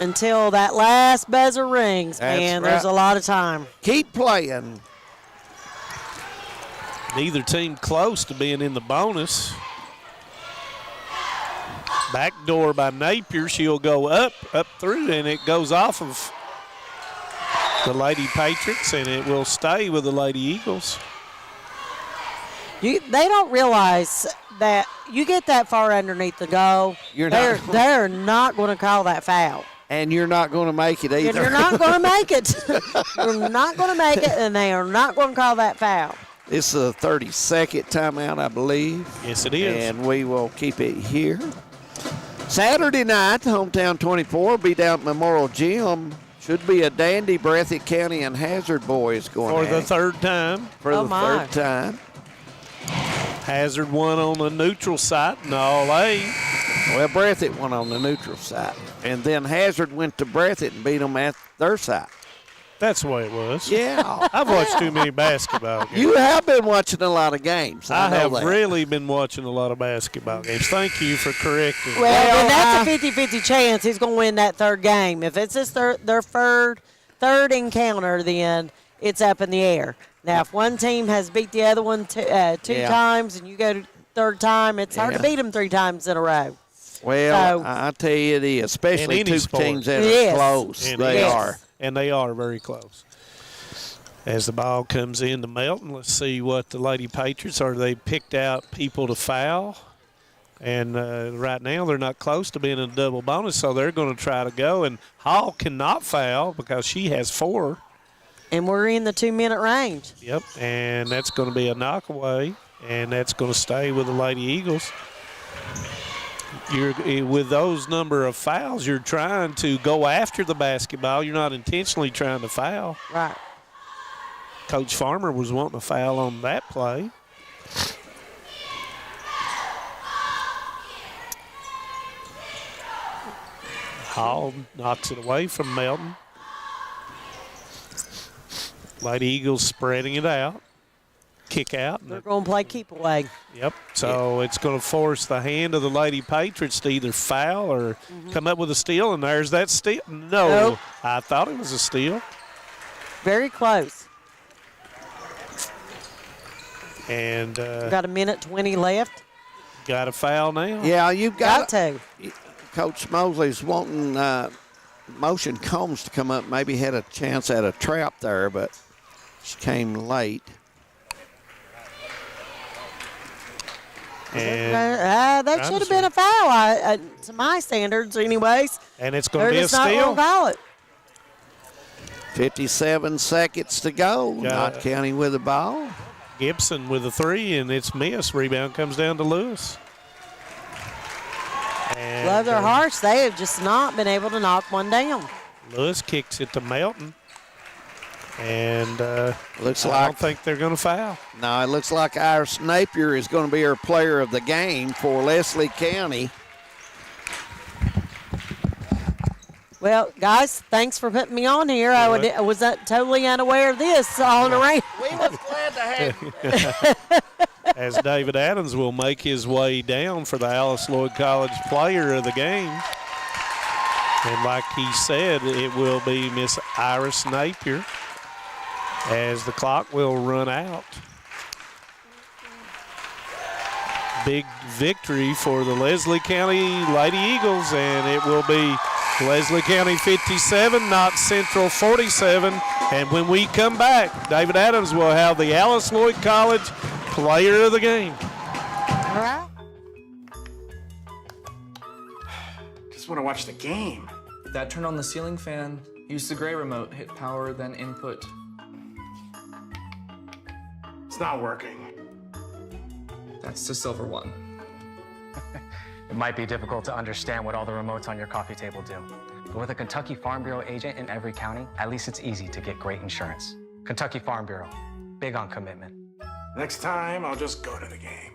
until that last buzzer rings, man, there's a lot of time. Keep playing. Neither team close to being in the bonus. Backdoor by Napier. She'll go up through, and it goes off of the Lady Patriots, and it will stay with the Lady Eagles. They don't realize that you get that far underneath the goal, they're not going to call that foul. And you're not going to make it either. You're not going to make it. You're not going to make it, and they are not going to call that foul. This is a 30-second timeout, I believe. Yes, it is. And we will keep it here. Saturday night, Hometown 24 will be down at Memorial Gym. Should be a dandy. Breathitt County and Hazard boys going for the third time. For the third time. Hazard won on the neutral site in all A. Well, Breathitt won on the neutral side. And then Hazard went to Breathitt and beat them at their side. That's the way it was. Yeah. I've watched too many basketball games. You have been watching a lot of games. I have really been watching a lot of basketball games. Thank you for correcting me. Well, and that's a 50-50 chance he's going to win that third game. If it's their third encounter, then it's up in the air. Now, if one team has beat the other one two times and you go to third time, it's hard to beat them 3 times in a row. Well, I tell you it is, especially two teams that are close. They are. And they are very close. As the ball comes in to Melton, let's see what the Lady Patriots are. They picked out people to foul. And right now they're not close to being in a double bonus, so they're going to try to go. And Hall cannot foul because she has 4. And we're in the 2-minute range. Yep, and that's going to be a knockaway, and that's going to stay with the Lady Eagles. With those number of fouls, you're trying to go after the basketball. You're not intentionally trying to foul. Right. Coach Farmer was wanting to foul on that play. Hall knocks it away from Melton. Lady Eagles spreading it out. Kick out. They're going to play keep away. Yep. So it's going to force the hand of the Lady Patriots to either foul or come up with a steal, and there's that steal. No, nope. I thought it was a steal. Very close. And got a minute 20 left. Got a foul now. Yeah, you've got to. Coach Mosley's wanting Motion Combs to come up. Maybe had a chance at a trap there, but she came late. And that should have been a foul, to my standards, anyways. And it's going to be a steal. They're just not going to call it. 57 seconds to go. Knott County with the ball. Gibson with a 3, and it's missed. Rebound comes down to Lewis. And love their hearts. They have just not been able to knock one down. Lewis kicks it to Melton. And I don't think they're going to foul. No, it looks like Iris Napier is going to be our player of the game for Leslie County. Well, guys, thanks for putting me on here. I was totally unaware of this on the rain. We was glad to have you. As David Adams will make his way down for the Alice Lloyd College player of the game. And like he said, it will be Miss Iris Napier as the clock will run out. Big victory for the Leslie County Lady Eagles, and it will be Leslie County 57, Knott Central 47. And when we come back, David Adams will have the Alice Lloyd College player of the game. All right. Just want to watch the game. That turn on the ceiling fan. Use the gray remote. Hit power, then input. It's not working. That's the silver one. It might be difficult to understand what all the remotes on your coffee table do. But with a Kentucky Farm Bureau agent in every county, at least it's easy to get great insurance. Kentucky Farm Bureau, big on commitment. Next time, I'll just go to the game.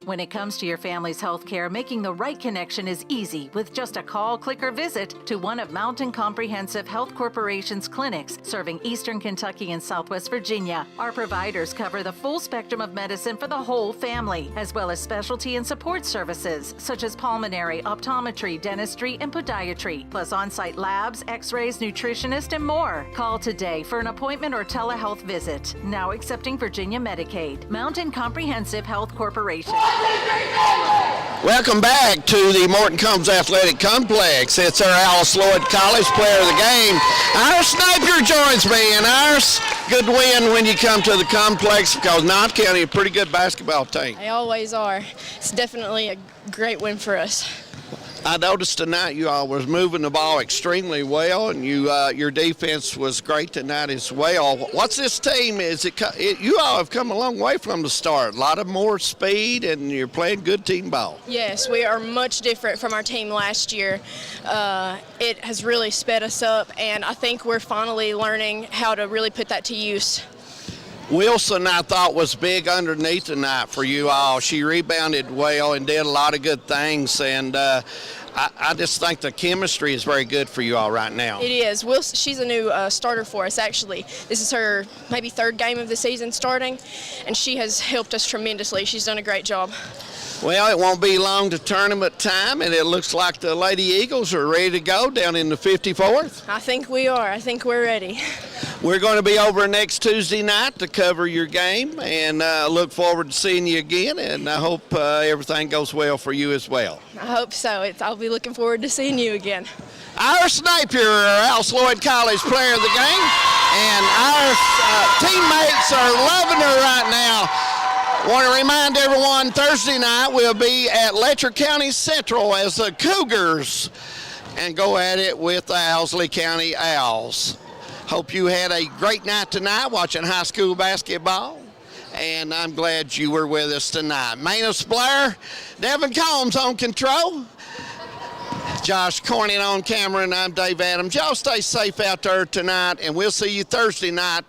When it comes to your family's health care, making the right connection is easy with just a call, click, or visit to one of Mountain Comprehensive Health Corporation's clinics serving Eastern Kentucky and Southwest Virginia. Our providers cover the full spectrum of medicine for the whole family, as well as specialty and support services such as pulmonary, optometry, dentistry, and podiatry, plus on-site labs, x-rays, nutritionist, and more. Call today for an appointment or telehealth visit. Now accepting Virginia Medicaid. Mountain Comprehensive Health Corporation. Welcome back to the Morton Combs Athletic Complex. It's our Alice Lloyd College player of the game. Iris Napier joins me, and Iris, good win when you come to the complex because Knott County is a pretty good basketball team. They always are. It's definitely a great win for us. I noticed tonight you all was moving the ball extremely well, and your defense was great tonight as well. What's this team? You all have come a long way from the start. A lot of more speed, and you're playing good team ball. Yes, we are much different from our team last year. It has really sped us up, and I think we're finally learning how to really put that to use. Wilson, I thought, was big underneath tonight for you all. She rebounded well and did a lot of good things, and I just think the chemistry is very good for you all right now. It is. She's a new starter for us, actually. This is her maybe third game of the season starting, and she has helped us tremendously. She's done a great job. Well, it won't be long to tournament time, and it looks like the Lady Eagles are ready to go down in the 54th. I think we are. I think we're ready. We're going to be over next Tuesday night to cover your game, and look forward to seeing you again, and I hope everything goes well for you as well. I hope so. I'll be looking forward to seeing you again. Iris Napier, Alice Lloyd College player of the game, and our teammates are loving her right now. Want to remind everyone, Thursday night we'll be at Letcher County Central as the Cougars and go at it with the Owsley County Owls. Hope you had a great night tonight watching high school basketball, and I'm glad you were with us tonight. Manus Blair, Devin Combs on control, Josh Corning on camera, and I'm Dave Adams. Y'all stay safe out there tonight, and we'll see you Thursday night.